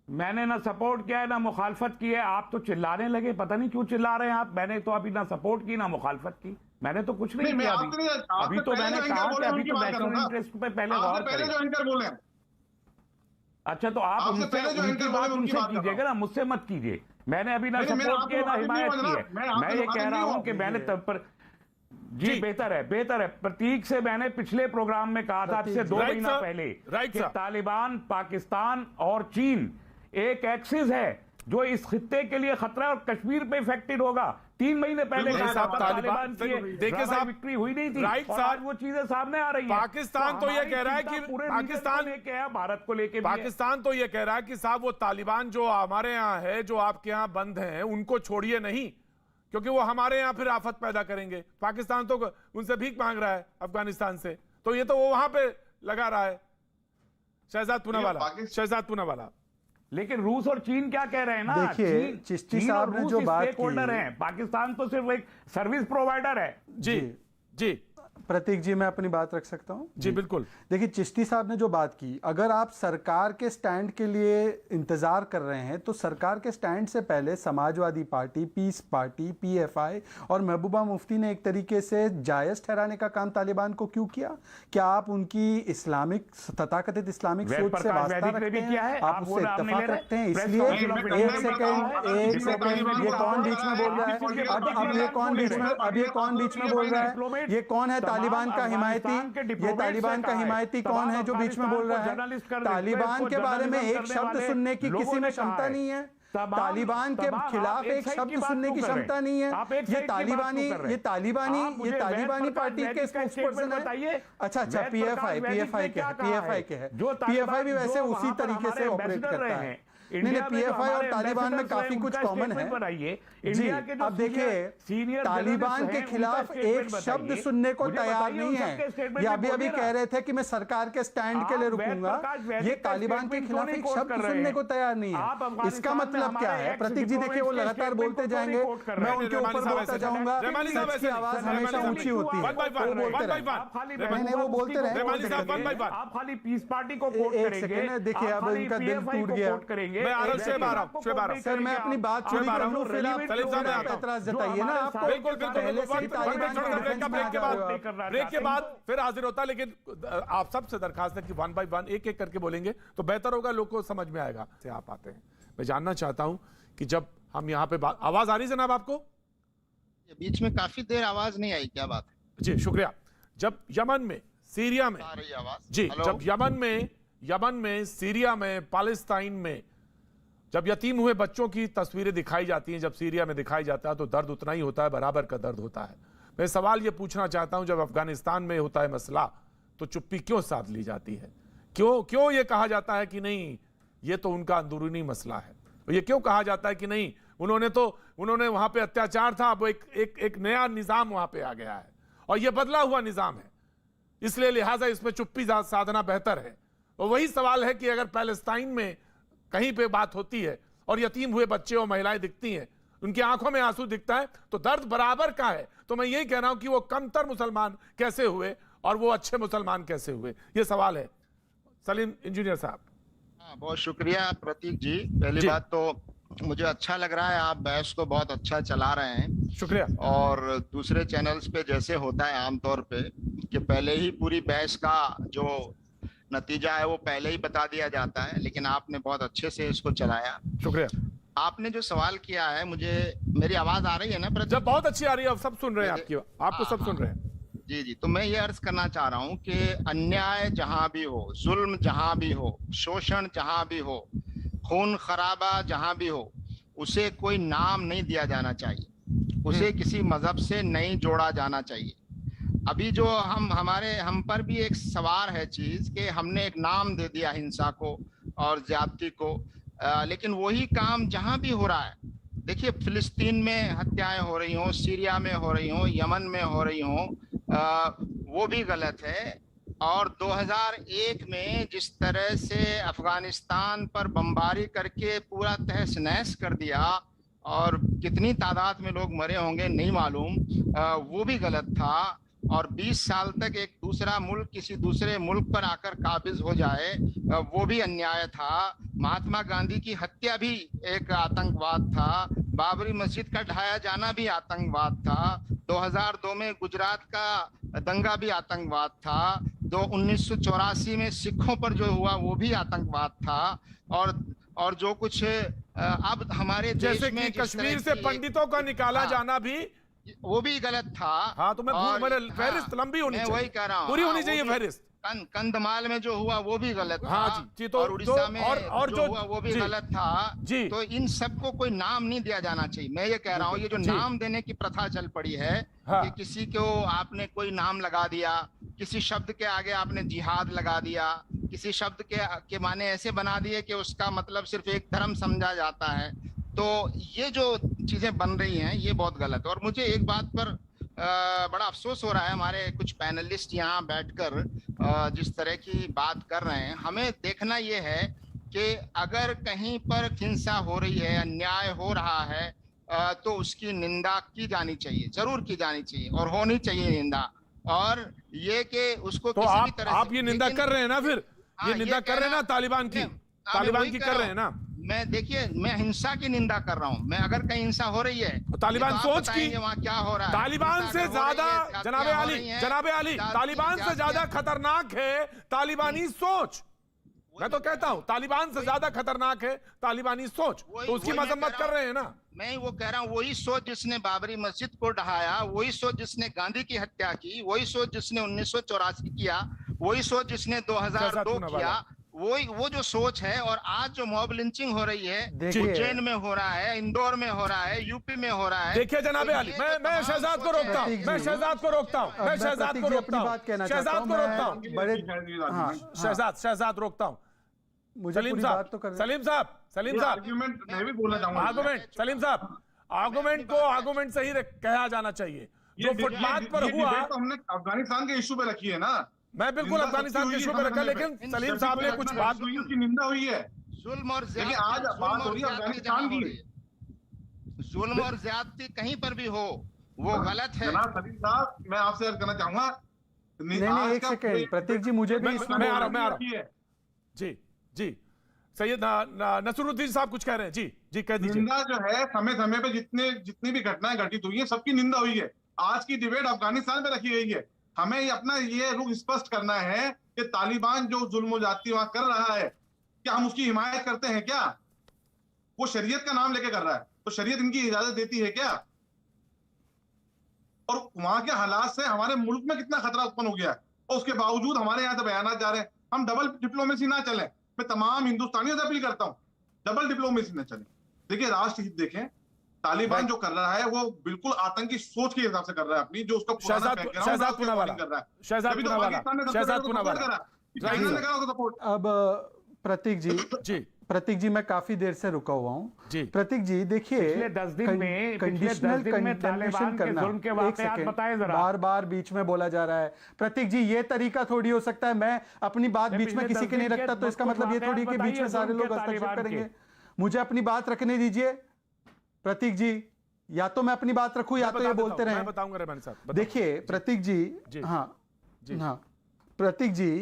मैंने ना सपोर्ट किया है ना मुखालफत की है। आप तो चिल्लाने लगे, पता नहीं क्यों चिल्ला रहे हैं आप। मैंने तो अभी ना सपोर्ट की ना मुखालफत की, मैंने तो कुछ नहीं किया। अभी तो मैंने कहा कि अभी तो नेशनल इंटरेस्ट पे पहले गौर करें। अच्छा, तो आप उनकी बात उनसे कीजिएगा ना, मुझसे मत कीजिए। मैंने अभी ना सपोर्ट किया ना हिमायत की है। मैं ये कह रहा हूं कि मैंने तब पर जी बेहतर है। प्रतीक से मैंने पिछले प्रोग्राम में कहा था आपसे 2 महीना पहले कि तालिबान, पाकिस्तान और चीन एक एक्सिस है जो इस खित्ते के लिए खतरा और कश्मीर पे इफेक्टेड होगा। 3 महीने पहले तालिबान की विक्ट्री हुई नहीं थी और आज वो चीजें सामने आ रही हैं। पाकिस्तान तो ये कह रहा है कि भारत को लेके पाकिस्तान तो ये कह रहा है कि साहब वो तालिबान जो हमारे यहाँ है, जो आपके यहाँ बंद हैं, उनको छोड़िए नहीं, क्योंकि वो हमारे यहाँ फिर आफत पैदा करेंगे। पाकिस्तान तो उनसे भीख मांग रहा है अफगानिस्तान से, तो ये तो वो वहां पे लगा रहा है। शहजाद पूनावाला लेकिन रूस और चीन क्या कह रहे हैं ना? देखिए, चिश्ती साहब ने जो बात की, पाकिस्तान तो सिर्फ एक सर्विस प्रोवाइडर है। जी प्रतीक जी, मैं अपनी बात रख सकता हूं? जी बिल्कुल। देखिए, चिश्ती साहब ने जो बात की, अगर आप सरकार के स्टैंड के लिए इंतजार कर रहे हैं तो सरकार के स्टैंड से पहले Samajwadi Party, Peace Party, PFI और महबूबा मुफ्ती ने एक तरीके से जायज ठहराने का काम तालिबान को क्यों किया? क्या आप उनकी इस्लामिक, तथाकथित इस्लामिक सोच से वास्ता रखते हैं? आप उससे इत्तेफाक रखते हैं? इसलिए एक सेकंड, ये कौन बीच में बोल रहा है? अब ये कौन बीच में बोल रहा है? ये कौन है तालिबान का हिमायती? ये तालिबान का हिमायती कौन है जो बीच में बोल रहा है? तालिबान के बारे में एक शब्द सुनने की किसी में क्षमता नहीं है। तालिबान के खिलाफ एक शब्द सुनने की क्षमता नहीं है। ये तालिबानी पार्टी के स्पोक्सपर्सन है। अच्छा, पीएफआई के है। पीएफआई भी वैसे उसी तरीके से ऑपरेट करता है। इंडिया में जो PFI और हमारे तालिबान में ambassadors काफी हैं, कुछ उनका कॉमन है statement बनाइए। जी। इंडिया के जो अब देखिए सीनियर तालिबान के खिलाफ एक शब्द सुनने को तैयार नहीं है। ये अभी कह रहे थे कि मैं सरकार के स्टैंड के लिए रुकूंगा, ये तालिबान के खिलाफ एक शब्द सुनने को तैयार नहीं है। इसका मतलब क्या है? प्रतीक जी देखिए, वो लगातार बोलते जाएंगे, मैं उनके ऊपर बोलता जाऊंगा, सच की आवाज हमेशा ऊंची होती है, वो बोलते रहे, वो बोलते रहे। आप खाली पीस पार्टी को कोट करेंगे, देखिए अब इनका दिल टूट गया। मैं आ रहा हूं, शुएब आ रहा हूं। सर मैं अपनी बात पूरी कर लूं, फिर आप एतराज जताइए ना। आपको बिल्कुल पहले से ही तालिबान ब्रेक के बाद फिर हाजिर होता, लेकिन आप सबसे दरखास्त है कि 1 by 1 एक एक करके बोलेंगे तो बेहतर होगा, लोग को समझ में आएगा से आप आते हैं। मैं जानना चाहता हूं कि जब हम यहाँ पे आवाज आ रही जनाब आपको? बीच में काफी देर आवाज नहीं आई, क्या बात है? जी शुक्रिया। जब यमन में, सीरिया में, आ रही आवाज जी, हेलो? जब यमन में, सीरिया में, पालेस्ताइन में जब यतीम हुए बच्चों की तस्वीरें दिखाई जाती हैं, जब सीरिया में दिखाई जाता है तो दर्द उतना ही होता है, बराबर का दर्द होता है। मैं सवाल ये पूछना चाहता हूं, जब अफगानिस्तान में होता है मसला तो चुप्पी क्यों साध ली जाती है? क्यों ये कहा जाता है कि नहीं ये तो उनका अंदरूनी मसला है? ये क्यों कहा जाता है कि नहीं उन्होंने वहां पे अत्याचार था, अब एक नया निजाम वहां पे आ गया है और ये बदला हुआ निजाम है, इसलिए लिहाजा इसमें चुप्पी साधना बेहतर है। और वही सवाल है कि अगर पैलेस्टाइन में कहीं पे बात होती है और यतीम हुए बच्चे और महिलाएं दिखती हैं, उनकी आंखों में आंसू दिखता है, तो दर्द बराबर का है। तो मैं यही कह रहा हूं कि वो कमतर मुसलमान कैसे हुए और वो अच्छे मुसलमान कैसे हुए, ये सवाल है। सलीम इंजीनियर साहब। हाँ, बहुत शुक्रिया प्रतीक जी। पहली बात तो मुझे अच्छा लग रहा है, आप बहस को बहुत अच्छा चला रहे हैं, शुक्रिया। और दूसरे चैनल्स पे जैसे होता है आमतौर पे कि पहले ही पूरी बहस का जो नतीजा है वो पहले ही बता दिया जाता है, लेकिन आपने बहुत अच्छे से इसको चलाया, शुक्रिया। आपने जो सवाल किया है, मेरी आवाज आ रही है ना? जब बहुत अच्छी आ रही है, अब सब सुन रहे हैं आपको सब सुन रहे हैं। जी, तो मैं ये अर्ज करना चाह रहा हूँ कि अन्याय जहां भी हो, जुल्म जहां भी हो, शोषण जहां भी हो, खून खराबा जहां भी हो, उसे कोई नाम नहीं दिया जाना चाहिए, उसे किसी मजहब से नहीं जोड़ा जाना चाहिए। अभी जो हम पर भी एक सवार है चीज कि हमने एक नाम दे दिया हिंसा को और ज्यादती को, लेकिन वही काम जहां भी हो रहा है, देखिए फिलिस्तीन में हत्याएं हो रही हों, सीरिया में हो रही हों, यमन में हो रही हों, वो भी गलत है। और 2001 में जिस तरह से अफगानिस्तान पर बमबारी करके पूरा तहस नहस कर दिया और कितनी तादाद में लोग मरे होंगे नहीं मालूम, वो भी गलत था। और 20 साल तक एक दूसरा मुल्क किसी दूसरे मुल्क पर आकर काबिज हो जाए, वो भी अन्याय था। महात्मा गांधी की हत्या भी एक आतंकवाद था, बाबरी मस्जिद का ढाया जाना भी आतंकवाद था, 2002 में गुजरात का दंगा भी आतंकवाद था, 1984 में सिखों पर जो हुआ वो भी आतंकवाद था, और जो कुछ अब हमारे जैसे देश में कि कश्मीर से पंडितों का निकाला जाना भी वो भी गलत था। हाँ, तो मेरे फहरिस्त लंबी होनी चाहिए, वही कह रहा हूँ, पूरी होनी चाहिए फहरिस्त। कंधमाल में जो हुआ वो भी गलत था। हाँ जी, तो और उड़ीसा में और जो हुआ वो भी गलत था जी। तो इन सबको कोई नाम नहीं दिया जाना चाहिए। मैं ये कह रहा हूँ, ये जो नाम देने की प्रथा चल पड़ी है, हाँ। कि किसी को आपने कोई नाम लगा दिया, किसी शब्द के आगे आपने जिहाद लगा दिया, किसी शब्द के माने ऐसे बना दिए कि उसका मतलब सिर्फ एक धर्म समझा जाता है, तो ये जो चीजें बन रही हैं ये बहुत गलत है। और मुझे एक बात पर बड़ा अफसोस हो रहा है, हमारे कुछ पैनलिस्ट यहाँ बैठकर जिस तरह की बात कर रहे हैं, हमें देखना ये है कि अगर कहीं पर हिंसा हो रही है, अन्याय हो रहा है, तो उसकी निंदा की जानी चाहिए, जरूर की जानी चाहिए और होनी चाहिए निंदा। और ये कि उसको तो किसी भी आप तरह आप ये निंदा कर रहे हैं ना, फिर ये निंदा कर रहे हैं ना तालिबान की, तालिबान की कर रहे हैं ना? मैं हिंसा की निंदा कर रहा हूँ। मैं अगर कहीं हिंसा हो रही है, तालिबान सोच की, वहाँ क्या हो रहा है, तालिबान से ज्यादा, जनाबे आली, तालिबान से ज्यादा खतरनाक है तालिबानी सोच। मैं तो कहता हूँ तालिबान से ज्यादा खतरनाक है तालिबानी सोच, तो उसकी मजम्मत कर रहे हैं ना। मैं वो कह रहा हूँ, वही सोच जिसने बाबरी मस्जिद को ढहाया, वही सोच जिसने गांधी की हत्या की, वही सोच जिसने 1984 किया, वही सोच जिसने 2002 किया, वो जो सोच है। और आज जो मॉब लिंचिंग हो रही है, उज्जैन में हो रहा है, इंदौर में हो रहा है, यूपी में हो रहा है। देखिए जनाबे आली, मैं शहजाद को रोकता हूँ, मैं शहजाद को रोकता हूँ, मैं शहजाद को रोकता हूँ, शहजाद को रोकता हूँ, शहजाद रोकता हूँ। मुझे सलीम पूरी साहब, बात तो करने सलीम साहब आर्ग्यूमेंट मैं भी बोलना चाहूंगा। आर्गुमेंट, सलीम साहब, आर्गुमेंट को आर्गुमेंट से ही कहा जाना चाहिए। जो फुटपाथ पर हुआ, डिबेट तो हमने अफगानिस्तान के इशू पे रखी है ना। मैं बिल्कुल निंदा अफगानिस्तान के सबकी इशू हुई पे है रखा, समय लेकिन पे। सलीम साहब ने कुछ बात, की निंदा हुई है, जुल्म और लेकिन आज बात हो रही है अफगानिस्तान की। जुल्म और ज्यादती कहीं पर भी हो वो गलत है। जनाब सलीम साहब, मैं आपसे अर्ज करना चाहूंगा, नहीं, एक सेकेंड प्रतीक जी, मुझे भी इसमें मैं आ रहा बोलना हूं। जी सैयद नसरुद्दीन साहब कुछ कह रहे हैं। जी कह दीजिए। निंदा जो है समय समय पे जितनी भी घटनाएं घटित हुई है सबकी निंदा हुई है। आज की डिबेट अफगानिस्तान पे रखी गई है। हमें अपना ये रुख स्पष्ट करना है कि तालिबान जो जुल्म जाती वहां कर रहा है, क्या हम उसकी हिमायत करते हैं? क्या वो शरीयत का नाम लेके कर रहा है तो शरीयत इनकी इजाजत देती है क्या? और वहां के हालात से हमारे मुल्क में कितना खतरा उत्पन्न हो गया है, और उसके बावजूद हमारे यहाँ से बयान जा रहे हैं। हम डबल डिप्लोमेसी ना चलें। मैं तमाम हिंदुस्तानियों से अपील करता हूं, डबल डिप्लोमेसी न चले। देखिए, राष्ट्र हित देखें, तालिबान जो कर रहा है वो बिल्कुल आतंकी सोच के हिसाब से कर रहा है अपनी, जो उसका शहजाद पूनावाला अब प्रतीक जी मैं काफी देर से रुका हुआ हूँ। प्रतीक जी देखिए, पिछले 10 दिन में कंडीशनल करना, एक सेकंड, बार बार बीच में बोला जा रहा है। प्रतीक जी, ये तरीका थोड़ी हो सकता है। मैं अपनी बात बीच में किसी की नहीं रखता, तो इसका मतलब ये थोड़ी कि बीच में सारे लोग हस्तक्षेप करेंगे। मुझे अपनी बात रखने दीजिए प्रतीक जी, या तो मैं अपनी बात रखूं या तो ये बोलते रहे। मैं बताऊंगा रहमान साहब। देखिए प्रतीक जी, हाँ प्रतीक जी,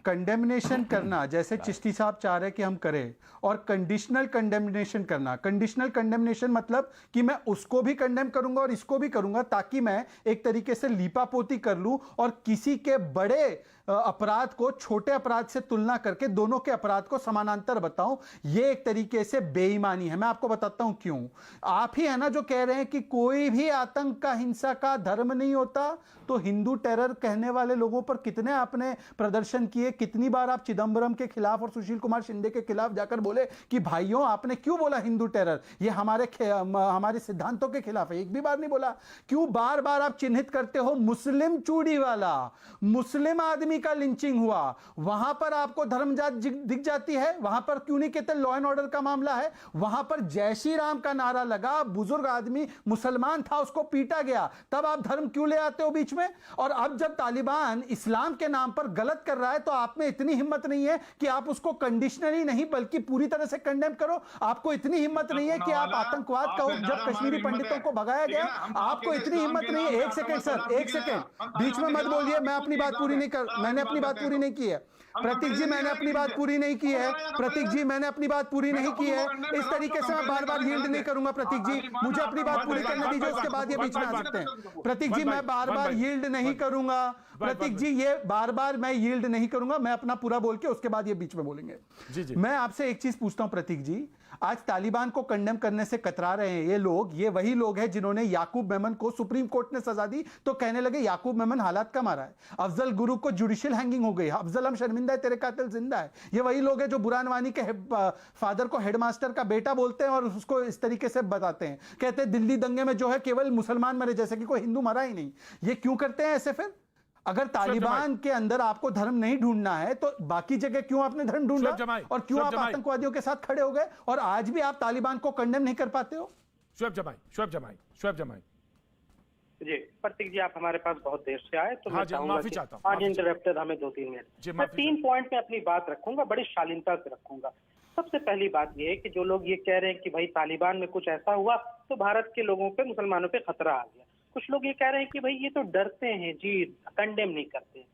कंडेमनेशन करना जैसे चिश्ती साहब चाह रहे कि हम करें, और कंडीशनल कंडेमनेशन करना। कंडीशनल कंडेमनेशन मतलब कि मैं उसको भी कंडेम करूंगा और इसको भी करूंगा, ताकि मैं एक तरीके से लीपापोती कर लूं और किसी के बड़े अपराध को छोटे अपराध से तुलना करके दोनों के अपराध को समानांतर बताऊं। यह एक तरीके से बेईमानी है। मैं आपको बताता हूं क्यों। आप ही है ना जो कह रहे हैं कि कोई भी आतंक का, हिंसा का धर्म नहीं होता। तो हिंदू टेरर कहने वाले लोगों पर कितने आपने प्रदर्शन किए, कितनी बार आप चिदंबरम के खिलाफ और सुशील कुमार शिंदे के खिलाफ जाकर बोले कि भाइयों आपने क्यों बोला हिंदू टेरर, ये हमारे सिद्धांतों के खिलाफ है? एक भी बार नहीं बोला। क्यों बार बार आप चिन्हित करते हो? मुस्लिम चूड़ी वाला, मुस्लिम आदमी का लिंचिंग हुआ, वहां पर आपको धर्मजात दिख जाती है? वहां पर क्यों नहीं कहते लॉ एंड ऑर्डर का मामला है? वहां पर जय श्री राम का नारा लगा, बुजुर्ग आदमी मुसलमान था, उसको पीटा गया, तब आप धर्म क्यों ले आते हो बीच में? और अब जब तालिबान इस्लाम के नाम पर गलत कर रहा है, तो आप में इतनी हिम्मत नहीं है कि आप उसको कंडीशनली नहीं बल्कि पूरी तरह से कंडेम करो। आपको इतनी हिम्मत नहीं है कि आप आतंकवाद कहो। जब कश्मीरी पंडितों को भगाया गया, आपको इतनी हिम्मत नहीं है। एक सेकंड सर, एक सेकंड, बीच में मत बोलिए। मैं अपनी बात पूरी नहीं कर, मैंने अपनी बात पूरी नहीं की है। प्रतीक जी, मैंने अपनी बात पूरी नहीं की है। प्रतीक जी, मैंने अपनी बात पूरी नहीं की है। इस तरीके से मैं बार बार यील्ड नहीं करूंगा। प्रतीक जी, मुझे अपनी बात पूरी करने दीजिए, उसके बाद ये बीच में आ सकते हैं। प्रतीक जी, मैं बार बार यील्ड नहीं करूंगा। प्रतीक जी, ये बार बार मैं यील्ड नहीं करूंगा। मैं अपना पूरा बोल के उसके बाद ये बीच में बोलेंगे। मैं आपसे एक चीज पूछता हूं प्रतीक जी, आज तालिबान को कंडेम करने से कतरा रहे हैं ये लोग। ये वही लोग हैं जिन्होंने याकूब मेमन को सुप्रीम कोर्ट ने सजा दी तो कहने लगे याकूब मेमन हालात का मारा है। अफजल गुरु को जुडिशियल हैंगिंग हो गई, अफजल हम शर्मिंदा है, तेरे कातिल जिंदा है। ये वही लोग हैं जो बुरानवानी के फादर को हेडमास्टर का बेटा बोलते हैं और उसको इस तरीके से बताते हैं, कहते हैं दिल्ली दंगे में जो है केवल मुसलमान मरे, जैसे कि कोई हिंदू मरा ही नहीं। ये क्यों करते हैं ऐसे? फिर अगर तालिबान के अंदर आपको धर्म नहीं ढूंढना है तो बाकी जगह क्यों आपने धर्म ढूंढा, और क्यों आप आतंकवादियों के साथ खड़े हो गए, और आज भी आप तालिबान को कंडेम नहीं कर पाते हो? शुएब जमाई जी, प्रतीक जी, आप हमारे पास बहुत देर से आए तो हाँ जी, माफी चाहता हूं। आज इंटरप्टेड हमें 2-3 मिनट। मैं 3 पॉइंट में अपनी बात रखूंगा, बड़ी शालीनता से रखूंगा। सबसे पहली बात यह है कि जो लोग ये कह रहे हैं कि भाई तालिबान में कुछ ऐसा हुआ तो भारत के लोगों पे, मुसलमानों पे खतरा आ गया। कुछ लोग ये कह रहे हैं कि भाई ये तो डरते हैं जी, कंडेम नहीं करते।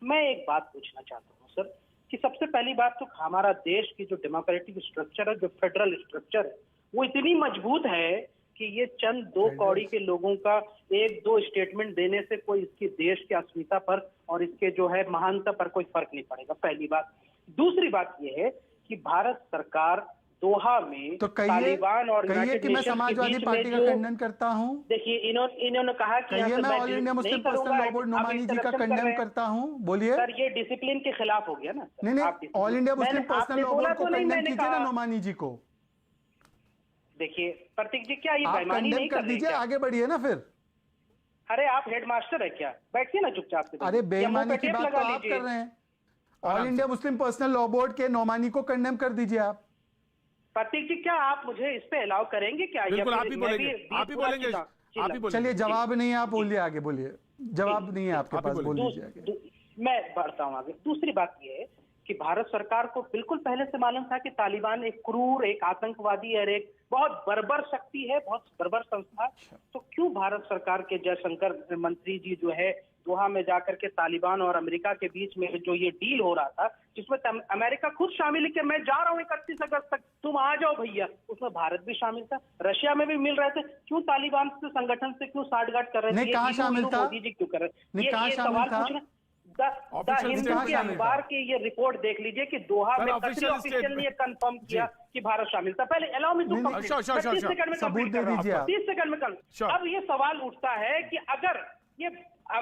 मैं एक बात पूछना चाहता हूँ सर, कि सबसे पहली बात तो हमारा देश की जो डेमोक्रेटिक स्ट्रक्चर है, जो फेडरल स्ट्रक्चर है, वो इतनी मजबूत है कि ये चंद 2 कौड़ी के लोगों का 1-2 स्टेटमेंट देने से कोई इसके देश की अस्मिता पर और इसके जो है महानता पर कोई फर्क नहीं पड़ेगा, पहली बात। दूसरी बात ये है कि भारत सरकार दोहा में तो तालिबान और कहिए कि मैं समाजवादी पार्टी का खंडन करता हूं। देखिए, इन्होंने कहा कि मैं All India Muslim Personal Law Board Nomani ji का कंडेम करता हूं। बोलिए सर, ये डिसिप्लिन के खिलाफ हो गया ना। नहीं, all India Muslim Personal Law board को कंडेम कीजिए ना, नोमानी जी को। देखिए प्रतीक जी, क्या ये आप बेईमानी नहीं कर दीजिए, आगे बढ़िए ना फिर। अरे आप हेडमास्टर है क्या? बैठिए ना चुपचाप से। अरे बेईमानी की बात तो आप कर रहे हैं। All India Muslim Personal Law board के नौमानी को कंडेम कर दीजिए आप। प्रतीक जी, क्या आप मुझे इस पे अलाउ करेंगे क्या? बिल्कुल, या आप फिर ही मैं बोलेंगे, भी आप ही पूरा बोलेंगे, चिल्ला- आप ही बोलेंगे। चलिए, जवाब नहीं है, आप बोलिए, आगे बोलिए। जवाब नहीं है आपके पास, बोल दीजिए आगे। मैं बढ़ता हूँ आगे। दूसरी बात यह है कि भारत सरकार को बिल्कुल पहले से मालूम था कि तालिबान एक क्रूर, एक आतंकवादी और एक बहुत बर्बर शक्ति है, बहुत बर्बर संस्था। तो क्यों भारत सरकार के जयशंकर मंत्री जी जो है दोहा में जाकर के तालिबान और अमेरिका के बीच में जो ये डील हो रहा था, जिसमें अमेरिका खुद शामिल है कि मैं जा रहा हूँ 31 अगस्त तक, तुम आ जाओ भैया, उसमें भारत भी शामिल था, रशिया में भी मिल रहे थे, क्यों तालिबान से संगठन से क्यों साठगांठ कर रहे थे? कहाँ शामिल था? मोदी जी क्यों कर रहे नहीं, कहाँ ये शामिल सवाल था? पूछ रहे। द हिंदू के अखबार की ये रिपोर्ट देख लीजिए कि दोहा में ऑफिशियल ने कंफर्म किया कि भारत शामिल था। पहले allow me to complete, 30 second में सबूत दे दीजिए आप। 30 सेकंड में कंप्लीट। अब ये सवाल उठता है कि अगर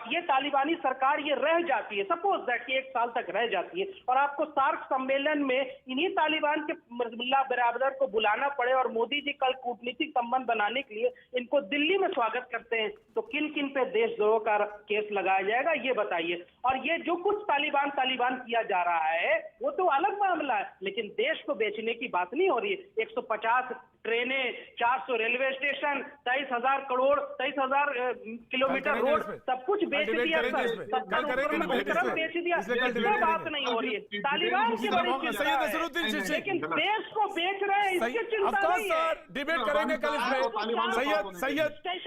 ये तालिबानी सरकार ये रह जाती है, सपोज दैट कि 1 साल तक रह जाती है, और आपको सार्क सम्मेलन में इन्हीं तालिबान के मुल्ला बरादर को बुलाना पड़े और मोदी जी कल कूटनीतिक संबंध बनाने के लिए इनको दिल्ली में स्वागत करते हैं, तो किन किन पे देशद्रोह का केस लगाया जाएगा, ये बताइए। और ये जो कुछ तालिबान किया जा रहा है वो तो अलग मामला है, लेकिन देश को बेचने की बात नहीं हो रही है। 150 ट्रेनें, 400 railway station, 23,000 crore, 23,000 kilometre road, सब कुछ बेच दिया सर, बेच दिया। इसमें बात नहीं हो रही है। तालिबान की बड़ी चिंता है, लेकिन देश को बेच रहे हैं, इसकी चिंता नहीं है। डिबेट करेंगे कल इसमें।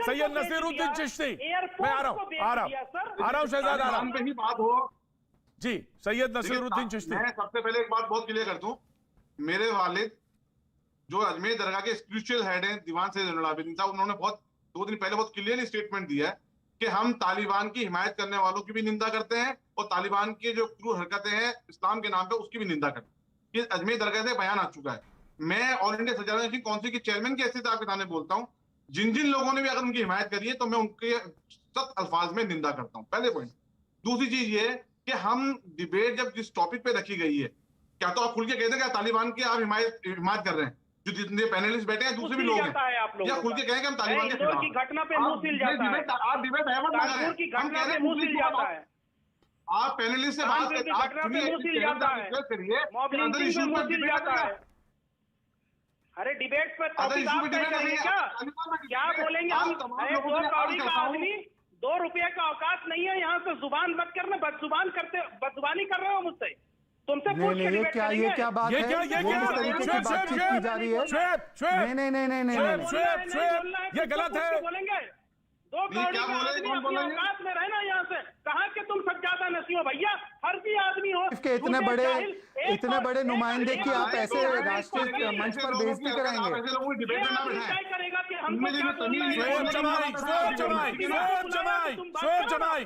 सैयद नसीरुद्दीन चिश्ती, मैं आ रहा हूँ शहजाद, आ रहा हूँ पे ही बात हो जी। सैयद नसीरुद्दीन चिश्ती, मैं सबसे पहले एक बात बहुत क्लियर कर दूं, मेरे वालिद जो अजमेर दरगाह के स्पिरिचुअल हेड हैं दीवान सैयद ज़ैनुल आबिदीन साहब, उन्होंने 2 दिन पहले बहुत क्लियरली स्टेटमेंट दिया है कि हम तालिबान की हिमायत करने वालों की भी निंदा करते हैं और तालिबान की जो क्रूर हरकतें हैं इस्लाम के नाम पे उसकी भी निंदा करते हैं। ये अजमेर दरगाह से बयान आ चुका है। मैं ऑल इंडिया सजादा काउंसिल के चेयरमैन की हैसियत आपके सामने बोलता हूँ, जिन जिन लोगों ने भी अगर उनकी हिमायत करी है तो मैं उनके सख्त अल्फाज में निंदा करता हूँ, पहले पॉइंट। दूसरी चीज ये कि हम डिबेट जब जिस टॉपिक पे रखी गई है, क्या तो आप खुल के कहते हैं कि तालिबान की आप हिमायत कर रहे हैं, जो जितने पैनलिस्ट बैठे हैं दूसरे भी लोग हैं, या खुल के कहें कि हम तालिबान के खिलाफ की घटना पे मुंह सिल जाता है। आप डिबेट है मत कानपुर की घटना पे मुंह सिल जाता है। आप पैनलिस्ट से बात करिए, आप करिए, अंदर इशू पे मुंह सिल जाता है। अरे डिबेट पर टॉपिक आप तय करेंगे क्या बोलेंगे हम? 2 कौड़ी का आदमी, 2 रुपये का औकात नहीं है यहाँ से जुबान मत करना, बदजुबानी कर रहे हो मुझसे, तुमसे पूछ के डिबेट करेंगे। ये क्या बात है? ये क्या बातचीत की जा रही है? नहीं, ये गलत है। बोलेंगे 2 कौड़ी का आदमी अपनी औकात में रहना यहाँ से, कहा कि तुम सज्जादा नसीह हो भैया, फर्जी आदमी हो। के इतने बड़े नुमाइंदे की आप ऐसे राष्ट्रीय मंच पर बेइज्जती कराएंगे? करेगा कि हमको क्या बोलना है। शुएब जमाई,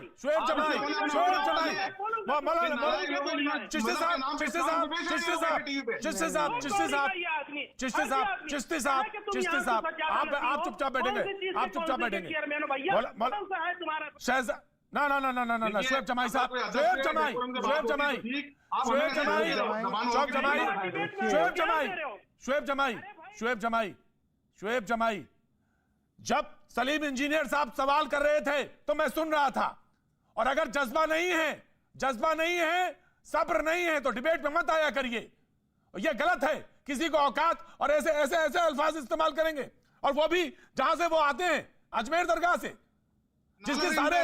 चिश्ती साहब, आप चुपचाप बैठेंगे, ना शुएब जमाई साहब, शुएब जमाई, जब सलीम इंजीनियर साहब सवाल कर रहे थे तो मैं सुन रहा था, और अगर जज्बा नहीं है, सब्र नहीं है तो डिबेट में मत आया करिए। यह गलत है, किसी को औकात और ऐसे अल्फाज इस्तेमाल करेंगे, और वो भी जहां से वो आते हैं, अजमेर दरगाह से, जिसके सारे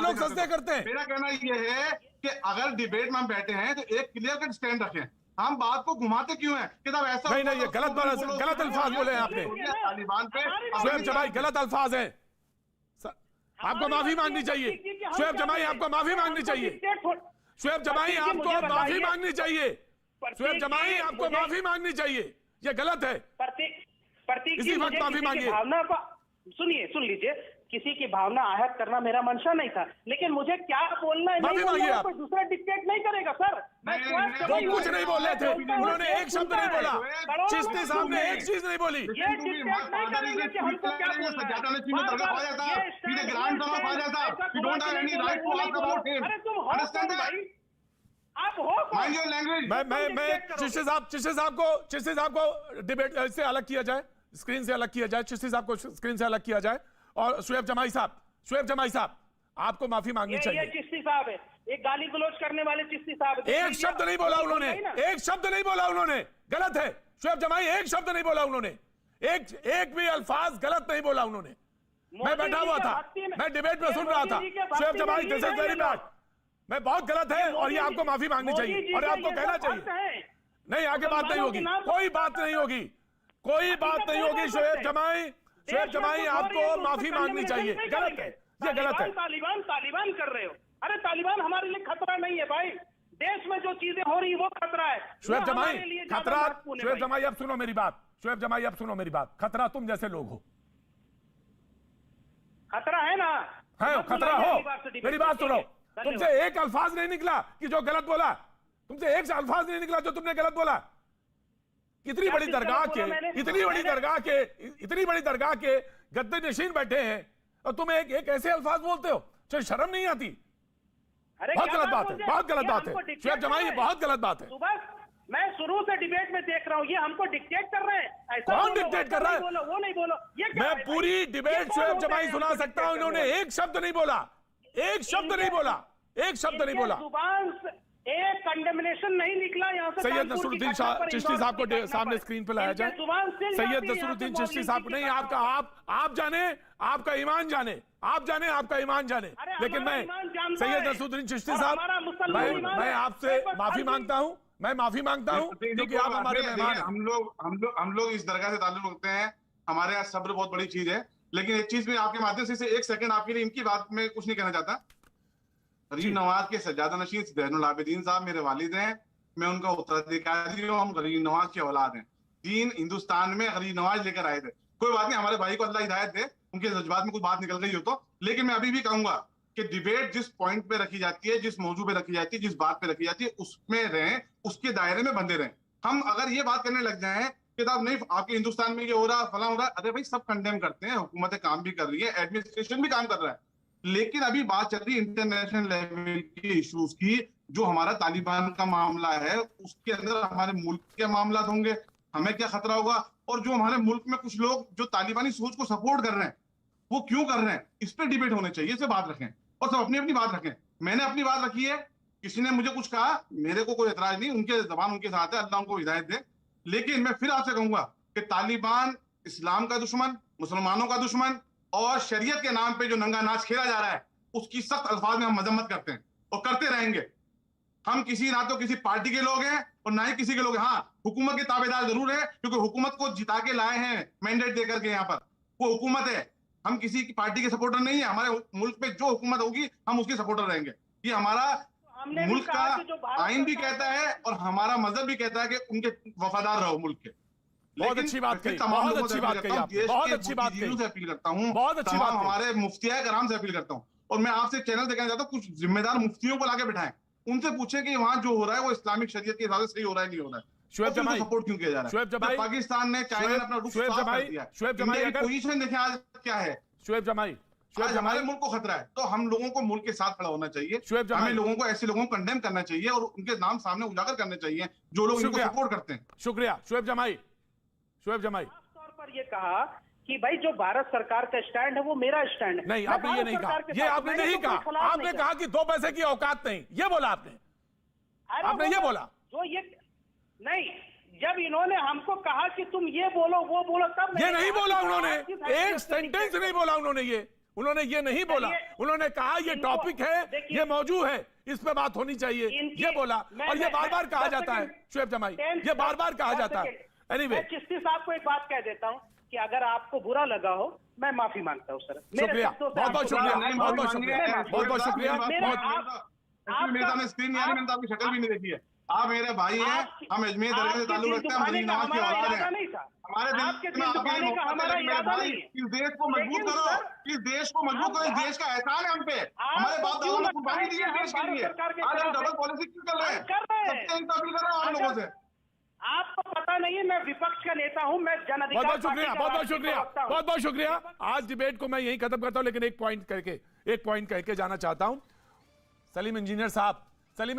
लोग सजदे करते हैं। मेरा कहना यह है कि अगर डिबेट में हम बैठे हैं तो एक क्लियर कट स्टैंड रखें, हम बात को घुमाते क्यों हैं कि तब ऐसा नहीं, ये गलत अल्फाज बोले आपने तालिबान पे। शुएब जमाई, गलत अल्फाज है, आपको माफी मांगनी चाहिए। शुएब जमाई, आपको माफी मांगनी चाहिए। शुएब जमाई, आपको माफी मांगनी चाहिए। शुएब जमाई, आपको माफी मांगनी चाहिए, ये गलत है। इसी वक्त माफी मांगिए। सुन लीजिए, किसी की भावना आहत करना मेरा मंशा नहीं था, लेकिन मुझे क्या बोलना है माफी मांगिए आप। कोई दूसरा डिक्टेट नहीं करेगा सर। वो कुछ नहीं बोल रहे थे, उन्होंने एक शब्द नहीं बोला, चिश्ती साहब ने एक चीज नहीं बोली। ये डिक्टेट नहीं करेंगे कि हमको क्या बोलना है। आप हो चिश्ती साहब को डिबेट से अलग किया जाए, स्क्रीन से अलग किया जाए, चिश्ती साहब को स्क्रीन से अलग किया जाए, और शुएब जमाई साहब, आपको माफी मांगनी चाहिए। ये चिश्ती साहब है, एक गाली गलौज करने वाले चिश्ती साहब, एक शब्द नहीं बोला उन्होंने, एक शब्द नहीं बोला उन्होंने, गलत है शुएब जमाई, एक शब्द नहीं बोला उन्होंने, एक भी अल्फाज गलत नहीं बोला उन्होंने। मैं बैठा हुआ था, मैं डिबेट में सुन रहा था। शुएब जमाई दिस इज वेरी बैड, मैं बहुत गलत है और ये आपको माफी मांगनी चाहिए और आपको कहना चाहिए। नहीं, आगे बात नहीं होगी, कोई बात नहीं होगी, कोई बात नहीं होगी। शुएब जमाई आपको माफी मांगनी चाहिए, गलत है, ये गलत है। तालिबान कर रहे हो, अरे तालिबान हमारे लिए खतरा नहीं है भाई, देश में जो चीजें हो रही वो खतरा है। शुएब जमाई खतरा, शुएब जमाई अब सुनो मेरी बात, शुएब जमाई अब सुनो मेरी बात, खतरा तुम जैसे लोग हो, खतरा है ना, है खतरा हो। मेरी बात सुनो, तुमसे एक अल्फाज नहीं निकला कि जो गलत बोला, तुमसे एक अल्फाज नहीं निकला जो तुमने गलत बोला। इतनी बड़ी दरगाह के गद्दे नशीन बैठे हैं और तुम एक ऐसे अल्फाज बोलते हो, चाहे शर्म नहीं आती। बहुत गलत बात है, बहुत गलत बात है शुएब जमाई, बहुत गलत बात है। मैं शुरू से डिबेट में देख रहा हूँ, ये हमको डिक्टेट कर रहे हैं। कौन डिक्टेट कर रहा है? वो नहीं बोलो, ये मैं पूरी डिबेट शुएब जमाई सुना सकता हूँ, इन्होंने एक शब्द नहीं बोला, एक शब्द नहीं बोला, एक शब्द नहीं बोला। जुबान से एक कंडेमनेशन नहीं निकला यहाँ से। सैयद नसरुद्दीन चिश्ती साहब को सामने स्क्रीन पे लाया जाए। सैयद नसरुद्दीन चिश्ती साहब, नहीं आपका, आप जाने, आपका ईमान जाने, आप जाने, आपका ईमान जाने, लेकिन मैं सैयद नसरुद्दीन चिश्ती साहब, मैं आपसे माफी मांगता हूँ, मैं माफी मांगता हूँ क्योंकि आप हमारे मेहमान हैं। हम लोग इस दरगाह से ताल्लुक रखते हैं, हमारे यहाँ सब्र बहुत बड़ी चीज है। लेकिन एक चीज में आपके माध्यम से एक सेकंड आपके लिए इनकी बात में कुछ नहीं कहना चाहता। गरीब नवाज के सज्जादा नशीन ज़ैनुल आबिदीन साहब मेरे वालिद हैं, मैं उनका उत्तराधिकारी हूँ, हम गरीब नवाज की औलाद हैं। दीन हिंदुस्तान में गरीब नवाज लेकर आए थे, कोई बात नहीं, हमारे भाई को अल्लाह हिदायत दे, उनके जज्बात में कुछ बात निकल गई हो तो। लेकिन मैं अभी भी कहूंगा कि डिबेट जिस पॉइंट पे रखी जाती है, जिस मौजू पे रखी जाती है, जिस बात पे रखी जाती है, उसमें रहें, उसके दायरे में बंधे रहें। हम अगर ये बात करने लग जाएं कि साहब नहीं आपके हिंदुस्तान में ये हो रहा, फला हो रहा, अरे भाई सब कंडेम करते हैं, हुकूमतें काम भी कर रही है, एडमिनिस्ट्रेशन भी काम कर रहा है, लेकिन अभी बात चल रही है इंटरनेशनल लेवल की इश्यूज की। जो हमारा तालिबान का मामला है उसके अंदर हमारे मुल्क के मामला होंगे, हमें क्या खतरा होगा, और जो हमारे मुल्क में कुछ लोग जो तालिबानी सोच को सपोर्ट कर रहे हैं वो क्यों कर रहे हैं, इस पर डिबेट होने चाहिए, इसे बात रखें और सब अपनी अपनी बात रखें। मैंने अपनी बात रखी है, किसी ने मुझे कुछ कहा, मेरे को कोई एतराज नहीं, उनके जबान उनके साथ है, अल्लाह उनको हिदायत दे। लेकिन मैं फिर आपसे कहूंगा कि तालिबान इस्लाम का दुश्मन, मुसलमानों का दुश्मन और शरीयत के नाम पे जो नंगा नाच खेला जा रहा है उसकी सख्त अल्फाज में हम मजम्मत करते हैं और करते रहेंगे। हम किसी ना तो किसी पार्टी के लोग हैं और ना ही किसी के लोग हैं। हाँ, हुकूमत के ताबेदार जरूर है क्योंकि हुकूमत को जिता के लाए हैं मैंडेट देकर के, यहाँ पर वो हुकूमत है, हम किसी की पार्टी के सपोर्टर नहीं है। हमारे मुल्क पे जो हुकूमत होगी हम उसके सपोर्टर रहेंगे। ये हमारा मुल्क का आइन भी कहता है और हमारा मजहब भी कहता है कि उनके वफादार रहो मुल्क के। बहुत अच्छी बात कही, बहुत अच्छी बात कही आपने, बहुत अच्छी बात कही, से अपील करता हूँ, बहुत अच्छी बात, हमारे मुफ्तिया कराम से अपील करता हूँ और मैं आपसे चैनल देखना चाहता हूँ, कुछ जिम्मेदार मुफ्तियों को लाके बिठाएं, उनसे पूछें कि वहां जो हो रहा है वो इस्लामिक शरीयत के हिसाब से सही हो रहा है नहीं हो रहा है, शुएब जमाई सपोर्ट क्यों किया जा रहा है। पाकिस्तान ने, चाइना ने अपना रुख साफ कर दिया। शुएब जमाई अगर पोजीशन देखें आज क्या है, शुएब जमाई हमारे मुल्क को खतरा है, तो हम लोगों को मुल्क के साथ खड़ा होना चाहिए। हमें लोगों को, ऐसे लोगों को कंडेम करना चाहिए और उनके नाम सामने उजागर करने चाहिए जो लोग इनको सपोर्ट करते हैं। शुक्रिया शुएब जमाई। शुएब जमाई तौर पर ये कहा कि भाई जो भारत सरकार का स्टैंड है वो मेरा स्टैंड है। नहीं, आपने ये नहीं कहा, ये आपने नहीं कहा, आपने कहा कि 2 पैसे की औकात नहीं, ये बोला आपने, आपने ये बोला। जो ये नहीं, जब इन्होंने हमको कहा कि तुम ये बोलो वो बोलो, तब ये नहीं बोला उन्होंने, एक सेंटेंस नहीं बोला उन्होंने, ये नहीं बोला। उन्होंने कहा ये टॉपिक है, ये मौजू है, इस पे बात होनी चाहिए, ये बोला। और ये बार बार कहा जाता है शुएब जमाई, ये बार बार कहा जाता है। एनीवे, मैं चिश्ती साहब को एक बात कह देता हूँ कि अगर आपको बुरा लगा हो मैं माफी मांगता हूँ सर। शुक्रिया, बहुत बहुत शुक्रिया, बहुत बहुत शुक्रिया, बहुत बहुत शुक्रिया। मेरा ने स्क्रीन नहीं आ रही, मैंने तो आपकी शक्ल भी नहीं देखी है। आप मेरे भाई हैं, हम अजमेर दरगाह से ताल्लुक रखते हैं, हम गरीब नवाज की औलाद हैं। हमारे दिल में आपकी मोहब्बत है मेरे भाई, इस देश को मजबूत करो, इस देश को मजबूत करो, इस देश का एहसान है हम पे, हमारे बाप दादा ने कुर्बानी दी है देश के लिए। आज हम डबल पॉलिसी क्यों कर रहे हैं, सबसे इंतजार कर रहे हैं आप लोगों से। आपको पता नहीं है, मैं विपक्ष का नेता हूं, मैं जन अधिकार। बहुत बहुत शुक्रिया, बहुत बहुत शुक्रिया, बहुत बहुत शुक्रिया। आज डिबेट को मैं यहीं खत्म करता हूं, लेकिन एक पॉइंट करके जाना चाहता हूं। सलीम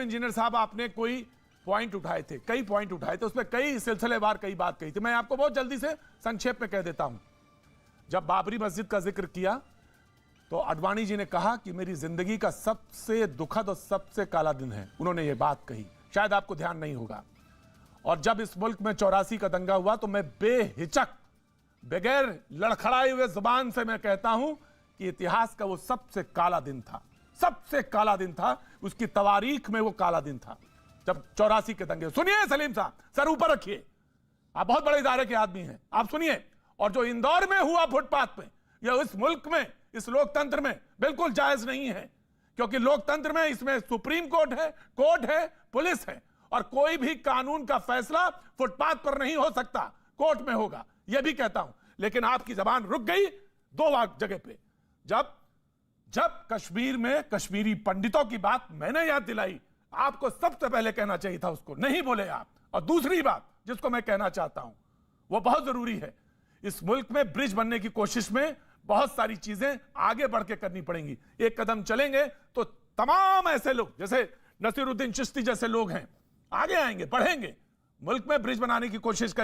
इंजीनियर साहब, आपने कोई पॉइंट उठाए थे, कई पॉइंट उठाए थे, उसमें कई सिलसिलेवार कई बात कही थी। मैं आपको बहुत जल्दी से संक्षेप में कह देता हूं। जब बाबरी मस्जिद का जिक्र किया तो आडवाणी जी ने कहा कि मेरी जिंदगी का सबसे दुखद और सबसे काला दिन है, उन्होंने ये बात कही, शायद आपको ध्यान नहीं होगा। और जब इस मुल्क में 84 का दंगा हुआ तो मैं बेहिचक, बगैर लड़खड़ाए हुए जुबान से मैं कहता हूं कि इतिहास का वो सबसे काला दिन था, सबसे काला दिन था, उसकी तवारीख में वो काला दिन था जब 84 के दंगे। सुनिए सलीम साहब, सर ऊपर रखिए, आप बहुत बड़े इदारे के आदमी हैं, आप सुनिए। और जो इंदौर में हुआ फुटपाथ पे, यह इस मुल्क में, इस लोकतंत्र में बिल्कुल जायज नहीं है, क्योंकि लोकतंत्र में इसमें सुप्रीम कोर्ट है, पुलिस है, और कोई भी कानून का फैसला फुटपाथ पर नहीं हो सकता, कोर्ट में होगा, यह भी कहता हूं। लेकिन आपकी जबान रुक गई दो जगह पे, जब कश्मीर में कश्मीरी पंडितों की बात मैंने याद दिलाई, आपको सबसे पहले कहना चाहिए था, उसको नहीं बोले आप। और दूसरी बात जिसको मैं कहना चाहता हूं, वो बहुत जरूरी है, इस मुल्क में ब्रिज बनने की कोशिश में बहुत सारी चीजें आगे बढ़ के करनी पड़ेंगी। एक कदम चलेंगे तो तमाम ऐसे लोग जैसे नसीरुद्दीन चिश्ती जैसे लोग हैं आगे आएंगे, बढ़ेंगे, मुल्क में ब्रिज बनाने की कोशिश करिए।